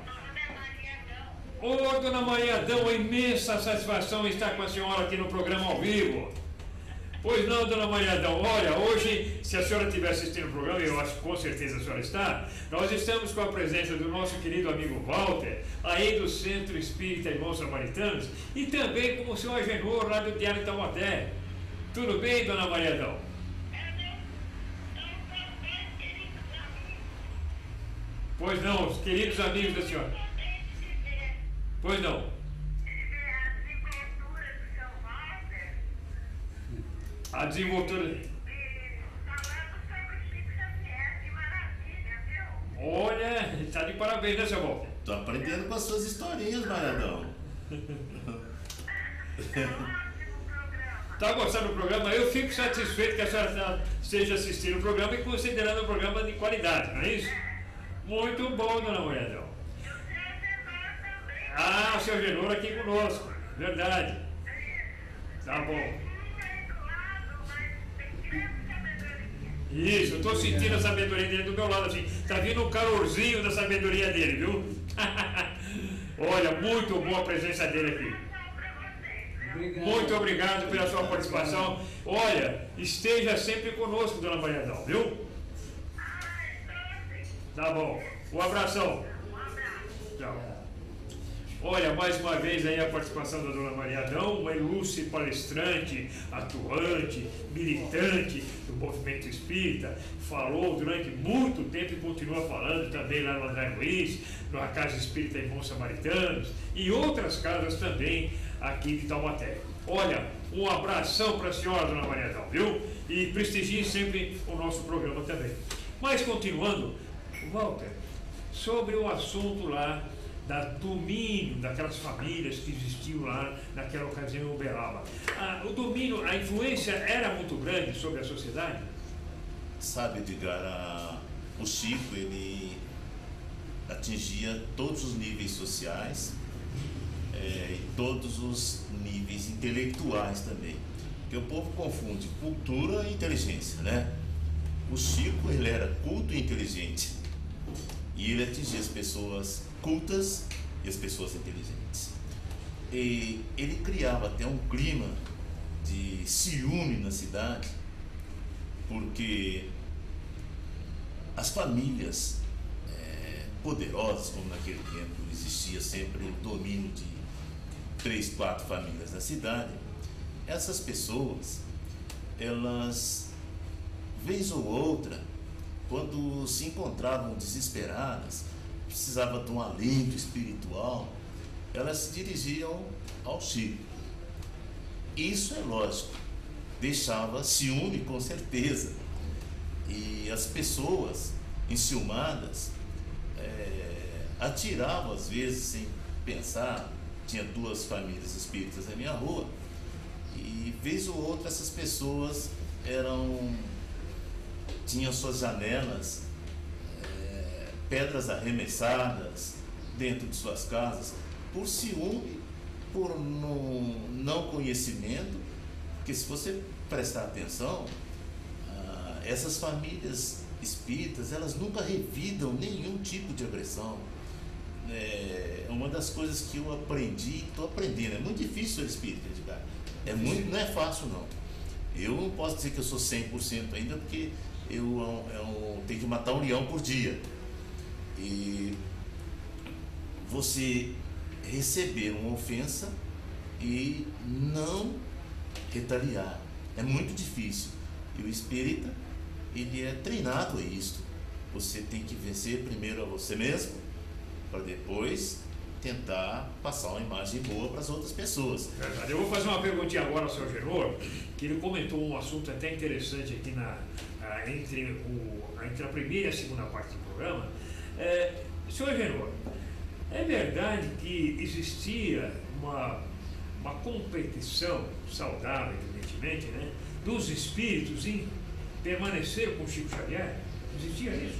Ô, dona Maria Adão, uma imensa satisfação estar com a senhora aqui no programa ao vivo. Pois não, dona Maria Adão, olha, hoje, se a senhora estiver assistindo o programa, eu acho que com certeza a senhora está, nós estamos com a presença do nosso querido amigo Walter, aí do Centro Espírita Irmãos Samaritanos, e também com o senhor Agenor, lá do Diário de Taubaté. Tudo bem, dona Maria Adão? Pois não, os queridos amigos da senhora. Pois não. A desenvoltura. Olha, está de parabéns, né, seu Walter? Tô aprendendo com as suas historinhas, Mariadão. Tá gostando do programa? Eu fico satisfeito que a senhora esteja assistindo o programa e considerando o programa de qualidade, não é isso? Muito bom, dona Moedão. Ah, o seu Genor aqui conosco, verdade. Tá bom. Isso, eu estou sentindo a sabedoria dele do meu lado, assim. Tá vindo um calorzinho da sabedoria dele, viu? Olha, muito boa a presença dele aqui. Obrigado. Muito obrigado pela sua participação. Olha, esteja sempre conosco, dona Mariadão, viu? Tá bom. Um abração. Tchau. Olha, mais uma vez aí a participação da dona Maria Adão, uma ilustre palestrante, atuante, militante do movimento espírita, falou durante muito tempo e continua falando também lá no André Luiz, na Casa Espírita em Bons Samaritanos e outras casas também aqui de Taubaté. Olha, um abração para a senhora, dona Maria Adão, viu? E prestigie sempre o nosso programa também. Mas continuando, Walter, sobre o assunto lá do domínio daquelas famílias que existiam lá naquela ocasião em Uberaba. O domínio, a influência era muito grande sobre a sociedade? Sabe, Edgar, o Chico, ele atingia todos os níveis sociais e todos os níveis intelectuais também. Porque o povo confunde cultura e inteligência, né? O Chico, ele era culto e inteligente. E ele atingia as pessoas cultas e as pessoas inteligentes. E ele criava até um clima de ciúme na cidade, porque as famílias poderosas, como naquele tempo existia sempre o domínio de 3, 4 famílias na cidade, essas pessoas, elas, vez ou outra, quando se encontravam desesperadas, precisavam de um alento espiritual, elas se dirigiam ao Chico. Isso é lógico, deixava ciúme com certeza. E as pessoas enciumadas atiravam às vezes sem pensar. Tinha 2 famílias espíritas na minha rua e vez ou outra essas pessoas tinham suas janelas, pedras arremessadas dentro de suas casas, por ciúme, por não conhecimento, porque se você prestar atenção, essas famílias espíritas, elas nunca revidam nenhum tipo de agressão. É uma das coisas que eu aprendi, estou aprendendo, é muito difícil ser espírita, Edgar. Não é fácil não. Eu não posso dizer que eu sou 100% ainda, porque eu tenho que matar um leão por dia. E você receber uma ofensa e não retaliar é muito difícil. E o espírita, ele é treinado a isto. Você tem que vencer primeiro a você mesmo, para depois tentar passar uma imagem boa para as outras pessoas. Verdade. Eu vou fazer uma perguntinha agora ao senhor Genor, que ele comentou um assunto até interessante aqui entre a primeira e a segunda parte do programa. Senhor Genor, é verdade que existia uma competição saudável, evidentemente, né, dos espíritos em permanecer com Chico Xavier? Existia isso?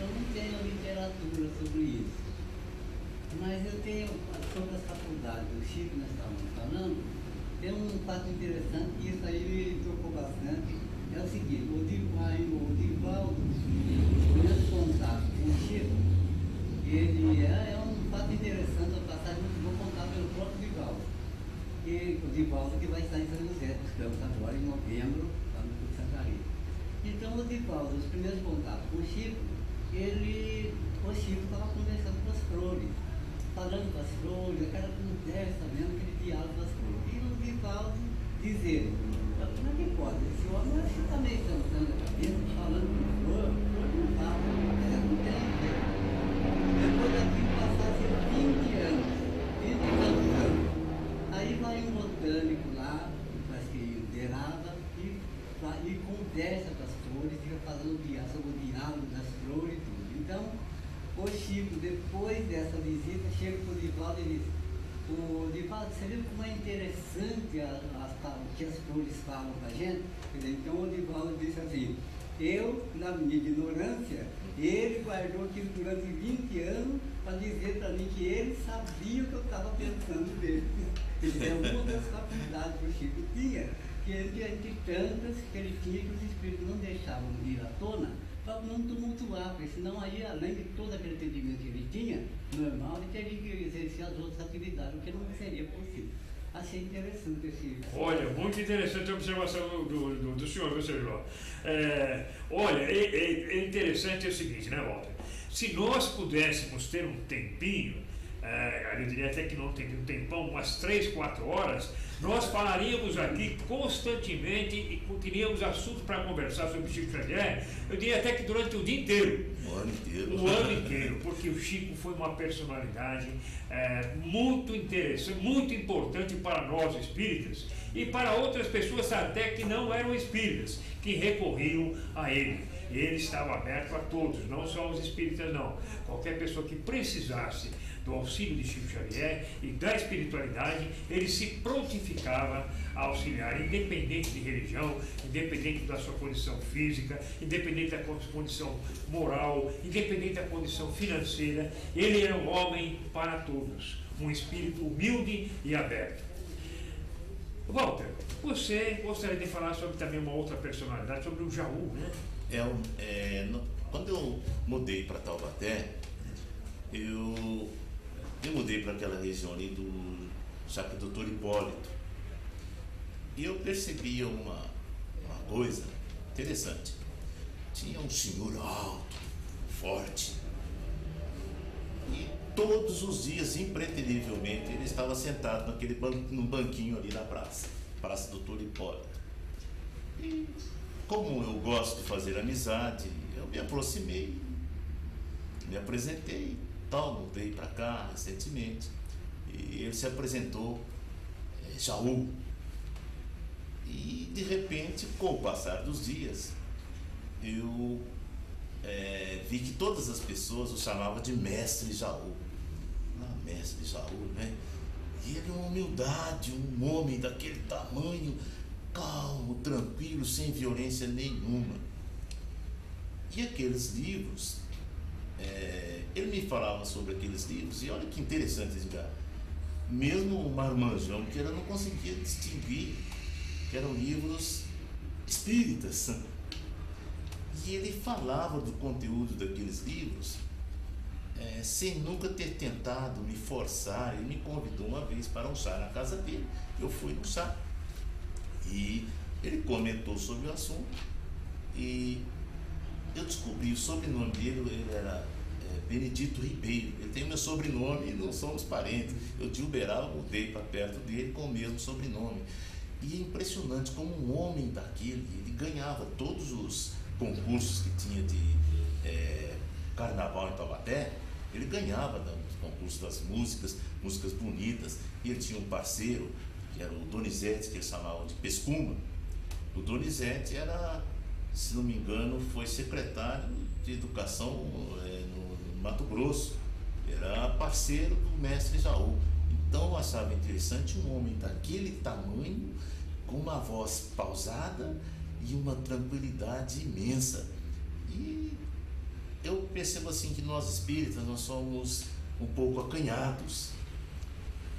Eu não tenho literatura sobre isso, mas eu tenho, sobre as faculdades do Chico, nós estávamos falando, tem um fato interessante, que isso aí me tocou bastante. É o seguinte, o Divaldo, os primeiros contatos com o Chico, ele é um fato interessante, a passagem muito bom contada pelo próprio Divaldo. E o Divaldo que vai estar em São José, estamos agora em novembro, lá no Clube Santa Rita. Então o Divaldo, os primeiros contatos com o Chico estava conversando com as flores, falando com as flores, aquela conversa mesmo, aquele diálogo com as flores. E o Divaldo dizer, como é que pode? Esse homem está meio cantando a cabeça, falando com flor não fala, não tem jeito. Depois daquilo passasse 20 anos, 20 anos, aí vai um botânico lá, parece que Uberaba, e conversa com as flores, fica falando sobre o diálogo das flores e tudo. Então, o Chico, depois dessa visita, chega para o Divaldo e diz, o Divaldo, você viu como é interessante o que as flores falam para a gente? Então o Divaldo disse assim, eu, na minha ignorância, ele guardou aquilo durante 20 anos para dizer para mim que ele sabia o que eu estava pensando dele. Isso é uma das faculdades que o Chico tinha, que ele tinha de tantas que ele tinha que os espíritos não deixavam vir à tona, para não tumultuar, porque senão aí, além de todo aquele entendimento que ele tinha, normal, ele teria que exercer as outras atividades, o que não seria possível. Achei interessante esse. Olha, muito interessante a observação do senhor, viu, seu João? Olha, é interessante o seguinte, né, Walter? Se nós pudéssemos ter um tempinho, eu diria até que não tem um tempão, umas 3, 4 horas, nós falaríamos aqui constantemente e teríamos assuntos para conversar sobre o Chico Xavier, eu diria até que durante o dia inteiro. O ano inteiro. O ano inteiro, porque o Chico foi uma personalidade muito interessante, muito importante para nós espíritas e para outras pessoas até que não eram espíritas, que recorriam a ele. Ele estava aberto a todos, não só os espíritas não. Qualquer pessoa que precisasse do auxílio de Chico Xavier e da espiritualidade, ele se prontificava a auxiliar, independente de religião, independente da sua condição física, independente da condição moral, independente da condição financeira. Ele era um homem para todos, um espírito humilde e aberto. Walter, você gostaria de falar sobre também uma outra personalidade, sobre o Jaú, né? Quando eu mudei para Taubaté, eu mudei para aquela região ali do Chácara Doutor Hipólito. E eu percebia uma coisa interessante. Tinha um senhor alto, forte. E todos os dias, impreterivelmente, ele estava sentado num banquinho ali na Praça Doutor Hipólito. E como eu gosto de fazer amizade, eu me aproximei, me apresentei, mudei para cá recentemente. E ele se apresentou, Jaú. E de repente, com o passar dos dias, eu vi que todas as pessoas o chamavam de Mestre Jaú. Mestre Jaú, né? E ele é uma humildade, um homem daquele tamanho, calmo, tranquilo, sem violência nenhuma. E aqueles livros, ele me falava sobre aqueles livros, e olha que interessante, Edgar. Mesmo o marmanjão, que ele não conseguia distinguir que eram livros espíritas. E ele falava do conteúdo daqueles livros sem nunca ter tentado me forçar. Ele me convidou uma vez para um chá na casa dele. Eu fui no chá e ele comentou sobre o assunto e eu descobri o sobrenome dele. Ele era Benedito Ribeiro. Ele tem o meu sobrenome e não somos parentes. Eu de Uberaba mudei para perto dele com o mesmo sobrenome. E é impressionante como um homem daquele, ele ganhava todos os concursos que tinha de carnaval em Taubaté. Ele ganhava nos concursos das músicas bonitas. E ele tinha um parceiro, que era o Donizete, que eles chamavam de Pescuma. O Donizete era, se não me engano, foi secretário de educação no Mato Grosso. Era parceiro do Mestre Jaú. Então eu achava interessante um homem daquele tamanho, com uma voz pausada e uma tranquilidade imensa. E eu percebo assim que nós espíritas, nós somos um pouco acanhados.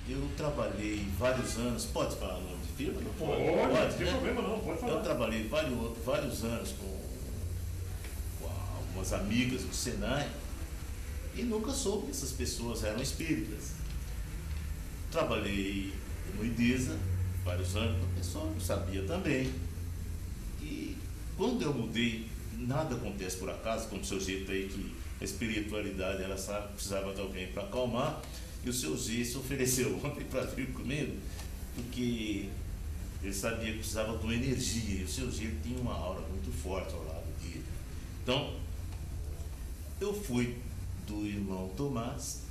Eu trabalhei vários anos, pode falar o nome de firma? Não pode, não tem problema não, pode falar. Eu trabalhei vários anos com algumas amigas do Senai e nunca soube que essas pessoas eram espíritas. Trabalhei no IDESA vários anos, o pessoal não sabia também. E quando eu mudei, nada acontece por acaso, como o seu jeito aí, que a espiritualidade ela sabe, precisava de alguém para acalmar, e o seu jeito se ofereceu ontem para vir comigo, porque ele sabia que precisava de uma energia, e o seu jeito tinha uma aura muito forte ao lado dele. Então, eu fui do irmão Tomás,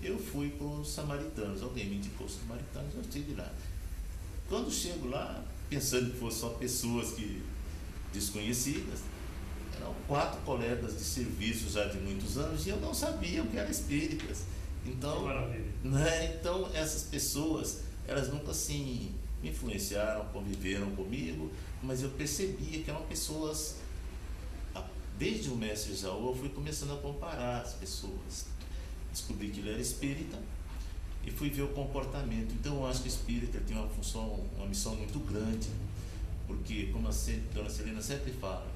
eu fui para os Samaritanos. Alguém me indicou os Samaritanos, eu estive lá. Quando chego lá, pensando que fossem só pessoas desconhecidas, eram 4 colegas de serviço já de muitos anos e eu não sabia o que eram espíritas. Então, então essas pessoas, elas nunca assim me influenciaram, conviveram comigo, mas eu percebia que eram pessoas. Desde o Mestre Jaú, eu fui começando a comparar as pessoas. Descobri que ele era espírita e fui ver o comportamento. Então eu acho que o espírita tem uma missão muito grande, porque, como a dona Celina sempre fala,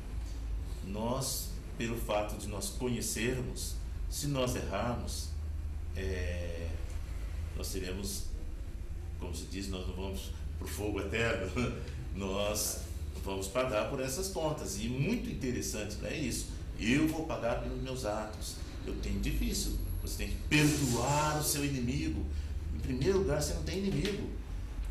nós, pelo fato de nós conhecermos, se nós errarmos, nós seremos como se diz, nós não vamos para o fogo eterno, nós vamos pagar por essas contas. E muito interessante, não é isso? Eu vou pagar pelos meus atos. Eu tenho difícil. Você tem que perdoar o seu inimigo. Em primeiro lugar, você não tem inimigo.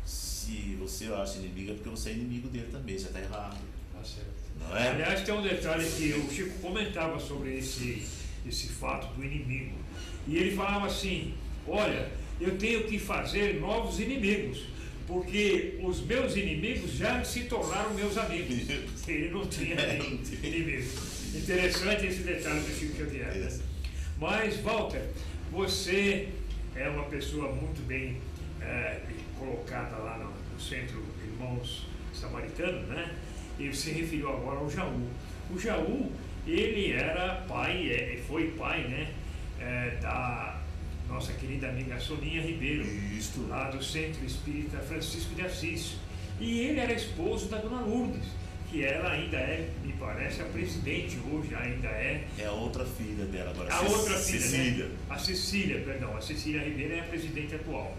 Se você acha inimigo, é porque você é inimigo dele também. Já está errado. Tá certo. Não é? Aliás, tem um detalhe que o Chico comentava sobre esse fato do inimigo. E ele falava assim: olha, eu tenho que fazer novos inimigos, porque os meus inimigos já se tornaram meus amigos. Ele não tinha nenhum inimigo. Interessante esse detalhe do Chico Xavier. Né? Mas, Walter, você é uma pessoa muito bem colocada lá no Centro Irmãos Samaritanos, né? E se referiu agora ao Jaú. O Jaú, ele era pai, foi pai, né? Da nossa querida amiga Soninha Ribeiro, lá do Centro Espírita Francisco de Assis. E ele era esposo da Dona Lourdes, que ela ainda é, me parece, a presidente hoje, ainda é. É a outra filha dela agora. A outra filha, Cecília. né? A Cecília Ribeiro é a presidente atual.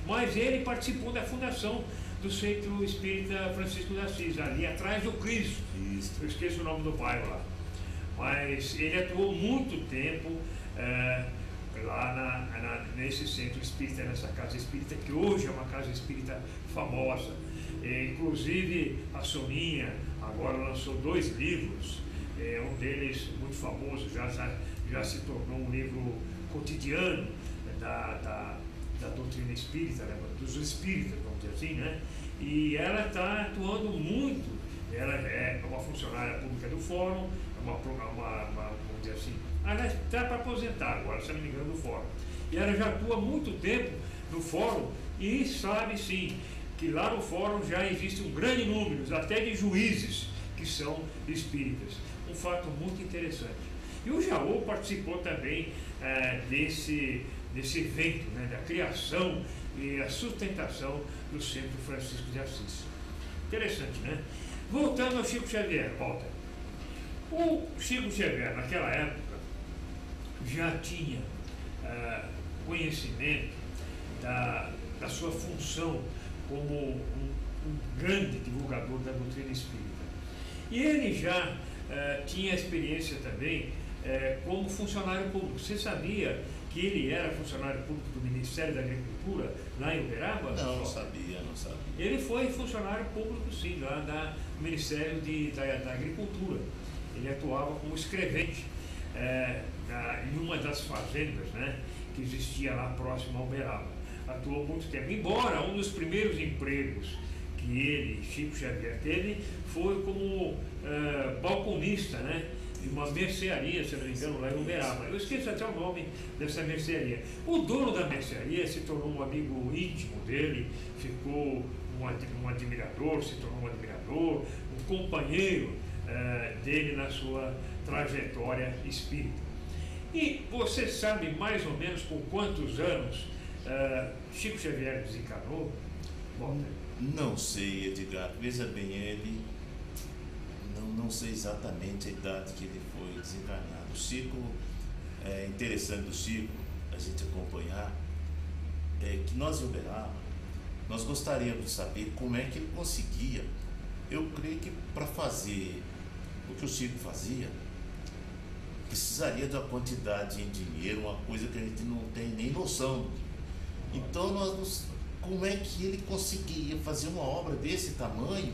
Mas ele participou da fundação do Centro Espírita Francisco de Assis, ali atrás do Cristo. Isso. Eu esqueço o nome do bairro lá. Mas ele atuou muito tempo lá nesse centro espírita, nessa casa espírita, que hoje é uma casa espírita famosa. Inclusive a Soninha agora lançou 2 livros, um deles muito famoso, já se tornou um livro cotidiano da doutrina espírita, né, dos espíritas, vamos dizer assim, né? E ela está atuando muito. Ela é uma funcionária pública do Fórum, vamos dizer assim, ela está para aposentar agora, se não me engano, do Fórum. E ela já atua muito tempo no Fórum e sabe sim que lá no Fórum já existe um grande número, até de juízes que são espíritas. Um fato muito interessante. E o Jaú participou também desse evento, né, da criação e a sustentação do Centro Francisco de Assis. Interessante, né? Voltando ao Chico Xavier, volta. O Chico Xavier, naquela época, já tinha conhecimento da sua função como um grande divulgador da doutrina espírita. E ele já tinha experiência também como funcionário público. Você sabia que ele era funcionário público do Ministério da Agricultura, lá em Uberaba? Não sabia. Ele foi funcionário público, sim, lá do Ministério da Agricultura. Ele atuava como escrevente em uma das fazendas, né, que existia lá próximo a Uberaba. Atuou muito tempo. Embora um dos primeiros empregos que ele, Chico Xavier, teve foi como balconista, né, de uma mercearia, se não me engano, lá em Uberaba. Eu esqueço até o nome dessa mercearia. O dono da mercearia se tornou um amigo íntimo dele, ficou um admirador, se tornou um admirador, um companheiro dele na sua trajetória espírita. E você sabe mais ou menos com quantos anos Chico Xavier desencarnou? Walter? Não sei, Edgar. Veja bem, ele... Não sei exatamente a idade que ele foi desencarnado. O Chico, é interessante do Chico a gente acompanhar, que nós em Uberaba, nós gostaríamos de saber como é que ele conseguia. Eu creio que para fazer o que o Chico fazia, precisaria de uma quantidade em dinheiro, uma coisa que a gente não tem nem noção. Então, como é que ele conseguia fazer uma obra desse tamanho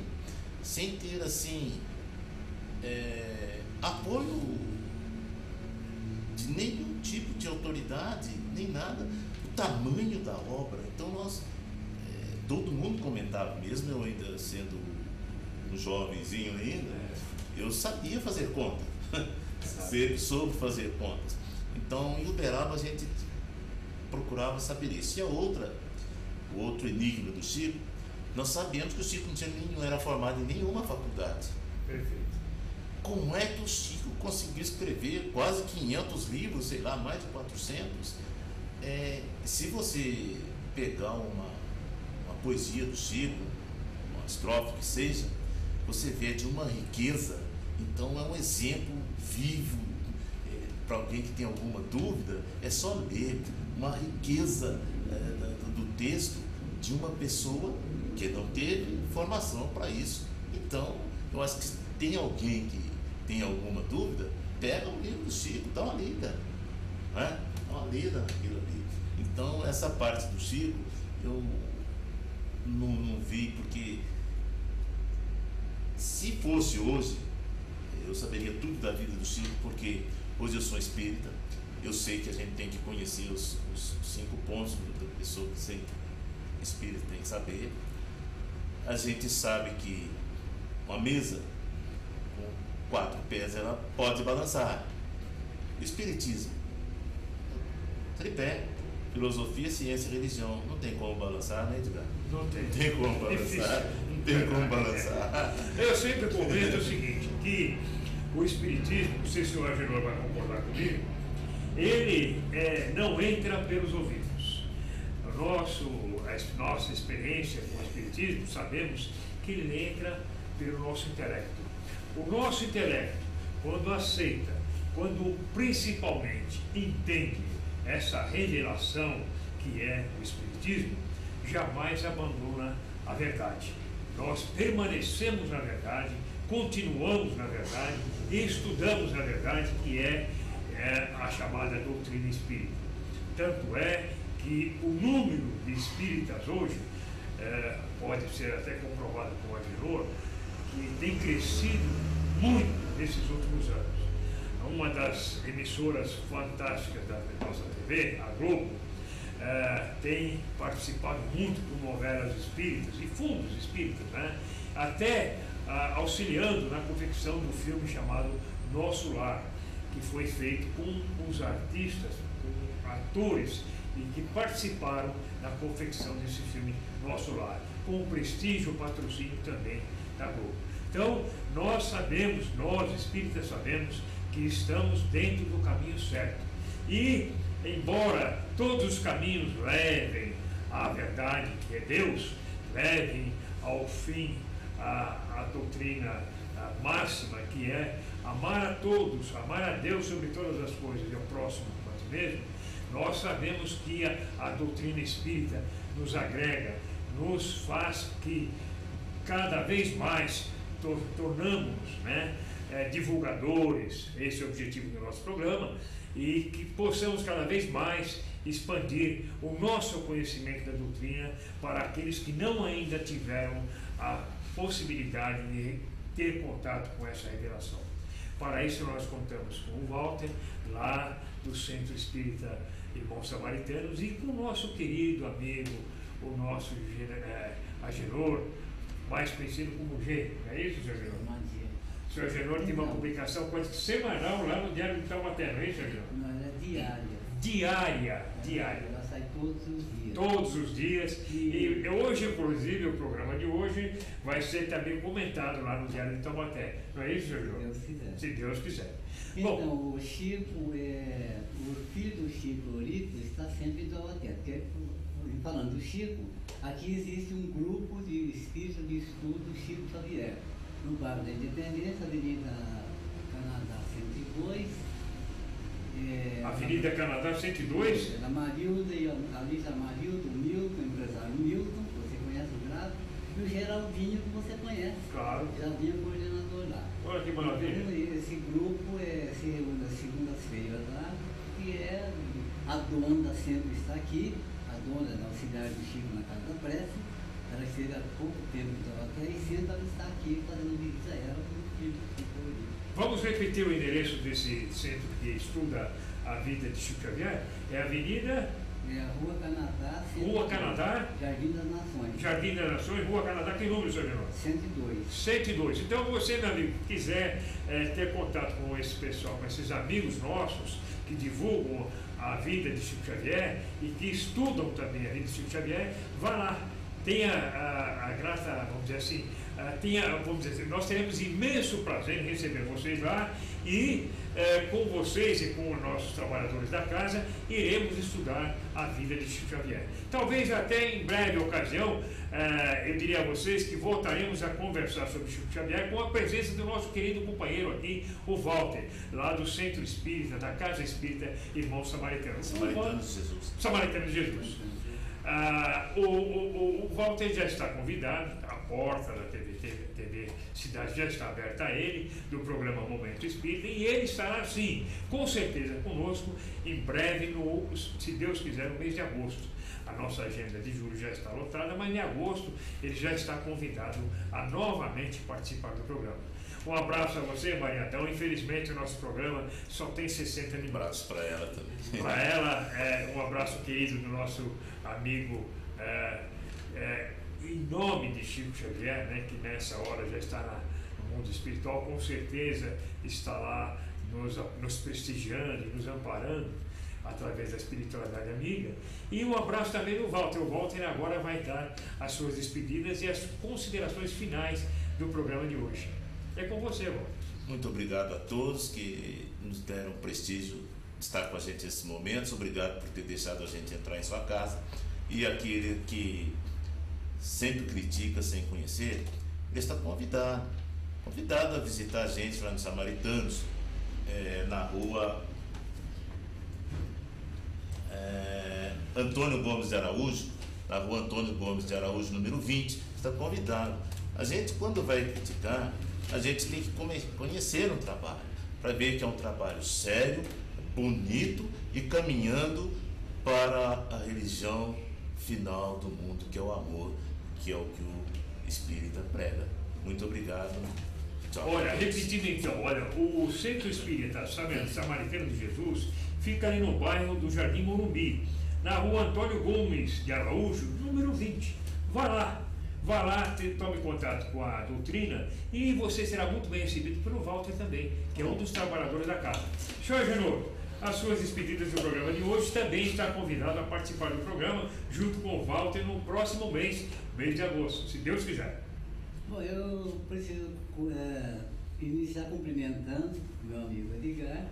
sem ter, assim, apoio de nenhum tipo de autoridade, nem nada, o tamanho da obra? Então, todo mundo comentava, mesmo eu ainda sendo um jovenzinho ainda, eu sabia fazer conta. Sempre soube fazer contas. Então, em Uberaba a gente procurava saber isso. E o outro enigma do Chico, nós sabemos que o Chico não era formado em nenhuma faculdade. Perfeito. Como é que o Chico conseguiu escrever quase 500 livros, sei lá, mais de 400? Se você pegar uma poesia do Chico, uma estrofe que seja, você vê de uma riqueza. Então é um exemplo vivo. Para alguém que tem alguma dúvida, é só ler uma riqueza do texto de uma pessoa que não teve formação para isso. Então, eu acho que se tem alguém que tem alguma dúvida, pega o livro do Chico, dá uma lida, né? Dá uma lida naquilo ali. Então, essa parte do Chico, eu não vi, porque se fosse hoje, eu saberia tudo da vida do Chico, porque hoje eu sou espírita, eu sei que a gente tem que conhecer os 5 pontos da pessoa que ser espírita tem que saber. A gente sabe que uma mesa com 4 pés, ela pode balançar. O espiritismo, tripé, filosofia, ciência e religião, não tem como balançar, né, Edgar? Não tem. Não tem como balançar. Não tem como balançar. Eu sempre comento o seguinte, que o espiritismo, não sei se o Agenor vai concordar comigo, ele não entra pelos ouvidos. A nossa experiência com o espiritismo, sabemos que ele entra pelo nosso intelecto. O nosso intelecto, quando aceita, quando principalmente entende essa revelação que é o espiritismo, jamais abandona a verdade. Nós permanecemos na verdade, continuamos na verdade e estudamos na verdade, que é a chamada doutrina espírita. Tanto é que o número de espíritas hoje, pode ser até comprovado com o Agenor, que tem crescido muito nesses últimos anos. Uma das emissoras fantásticas da nossa TV, a Globo, tem participado muito com novelas espíritas e fundos espíritas, né? Até auxiliando na confecção do filme chamado Nosso Lar, que foi feito com os artistas, com atores e que participaram da confecção desse filme Nosso Lar, com o prestígio, o patrocínio também da Globo. Então, nós espíritas sabemos que estamos dentro do caminho certo. E, embora todos os caminhos levem à verdade, que é Deus, levem ao fim a doutrina máxima, que é amar a todos, amar a Deus sobre todas as coisas e ao próximo como a ti mesmo, nós sabemos que a doutrina espírita nos agrega, nos faz que cada vez mais tornamos, né, divulgadores, esse é o objetivo do nosso programa, e que possamos cada vez mais expandir o nosso conhecimento da doutrina para aqueles que não ainda tiveram a possibilidade de ter contato com essa revelação. Para isso nós contamos com o Walter, lá do Centro Espírita Irmãos Samaritanos, e com o nosso querido amigo, o nosso Agenor, mais conhecido como G, não é isso, Sr. Agenor? O Sr. Agenor tem uma publicação quase que semanal lá no Diário de Taubaté, não é isso, Agenor? Não, ela é diária. Diária. Ela sai todos os dias. Todos os dias. E hoje, inclusive, o programa de hoje vai ser também comentado lá no Diário de Taubaté. Não é isso, Sr. Agenor? Se Deus quiser. Se Deus quiser. Então, Bom, o Chico, o filho do Chico Lorito está sempre em Taubaté. Porque, falando do Chico, aqui existe um grupo de espíritos de estudo Chico Xavier. No bairro da Independência, Avenida Canadá 102. Avenida Canadá 102. A Marilda e a Lígia Marildo, o Milton, o empresário Milton, que você conhece o gráfico, e o Geraldinho, que você conhece. Claro. Geraldinho é coordenador lá. Olha que maravilha. Então, esse grupo se reúne às segundas-feiras lá, que a dona sempre está aqui, a dona da auxiliar do Chico na Casa da Prece. Ela esteve há pouco tempo em Taubaté e sempre ela está aqui fazendo visita a ela com o filho do Chico Lorito. Vamos repetir o endereço desse centro que estuda a vida de Chico Xavier? É a Avenida... Rua Canadá, Rua Canadá, Jardim das Nações. Jardim das Nações, Rua Canadá, que número, Sr. Agenor? 102. 102. Então, você, meu amigo, quiser ter contato com esse pessoal, com esses amigos nossos que divulgam a vida de Chico Xavier e que estudam também a vida de Chico Xavier, vá lá. Tenha a grata, vamos dizer assim, nós teremos imenso prazer em receber vocês lá e com vocês e com os nossos trabalhadores da casa iremos estudar a vida de Chico Xavier. Talvez até em breve ocasião, eu diria a vocês que voltaremos a conversar sobre Chico Xavier com a presença do nosso querido companheiro aqui, o Walter, lá do Centro Espírita, da Casa Espírita Irmãos Samaritanos. Samaritanos de Jesus. Samaritanos de Jesus. O Walter já está convidado, a porta da TV Cidade já está aberta a ele, do programa Momento Espírita, e ele estará, sim, com certeza conosco, em breve, se Deus quiser, no mês de agosto. A nossa agenda de julho já está lotada, mas em agosto ele já está convidado a novamente participar do programa. Um abraço a você, Maria Adão. Infelizmente o nosso programa só tem 60 minutos. Um abraço para ela também. Para ela, um abraço querido do nosso amigo, em nome de Chico Xavier, né, que nessa hora já está no mundo espiritual, com certeza está lá nos prestigiando e nos amparando através da espiritualidade amiga. E um abraço também do Walter. O Walter agora vai dar as suas despedidas e as considerações finais do programa de hoje. É com você, Walter. Muito obrigado a todos que nos deram o prestígio de estar com a gente nesses momentos. Obrigado por ter deixado a gente entrar em sua casa. E aquele que sempre critica sem conhecer, ele está convidado a visitar a gente lá nos Samaritanos, na rua Antônio Gomes de Araújo, na rua Antônio Gomes de Araújo, número 20, está convidado. A gente, quando vai criticar, a gente tem que conhecer o trabalho, para ver que é um trabalho sério, bonito e caminhando para a religião final do mundo, que é o amor, que é o que o Espírita prega. Muito obrigado. Tchau. Olha, repetindo então, o Centro Espírita Samaritano de Jesus fica ali no bairro do Jardim Morumbi, na rua Antônio Gomes de Araújo, número 20. Vá lá, tome contato com a doutrina e você será muito bem recebido pelo Walter também, que é um dos trabalhadores da casa. Senhor Genor, as suas despedidas do programa de hoje, também está convidado a participar do programa junto com o Walter no próximo mês de agosto, se Deus quiser. Bom, eu preciso iniciar cumprimentando meu amigo Edgar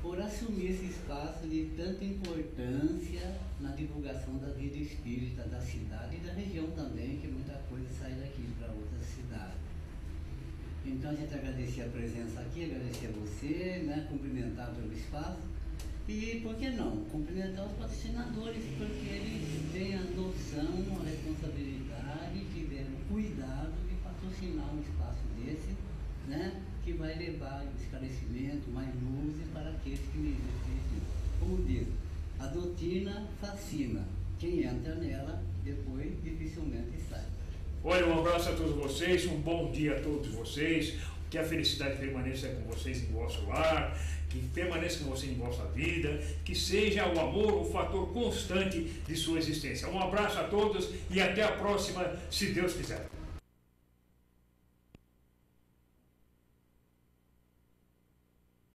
por assumir esse espaço de tanta importância na divulgação da vida espírita da cidade e da região também, que muita coisa sai daqui para outras cidades. Então a gente agradecer a presença aqui, agradecer a você, né, cumprimentar pelo espaço e, por que não, cumprimentar os patrocinadores, porque eles têm a noção, a responsabilidade, tiveram cuidado de patrocinar um espaço desse, né, que vai levar esclarecimento, mais luzes para aqueles que necessitam. Como diz, a doutrina fascina. Quem entra nela, depois dificilmente sai. Olha, um abraço a todos vocês, um bom dia a todos vocês, que a felicidade permaneça com vocês em vosso lar, que permaneça com vocês em vossa vida, que seja o amor o fator constante de sua existência. Um abraço a todos e até a próxima, se Deus quiser.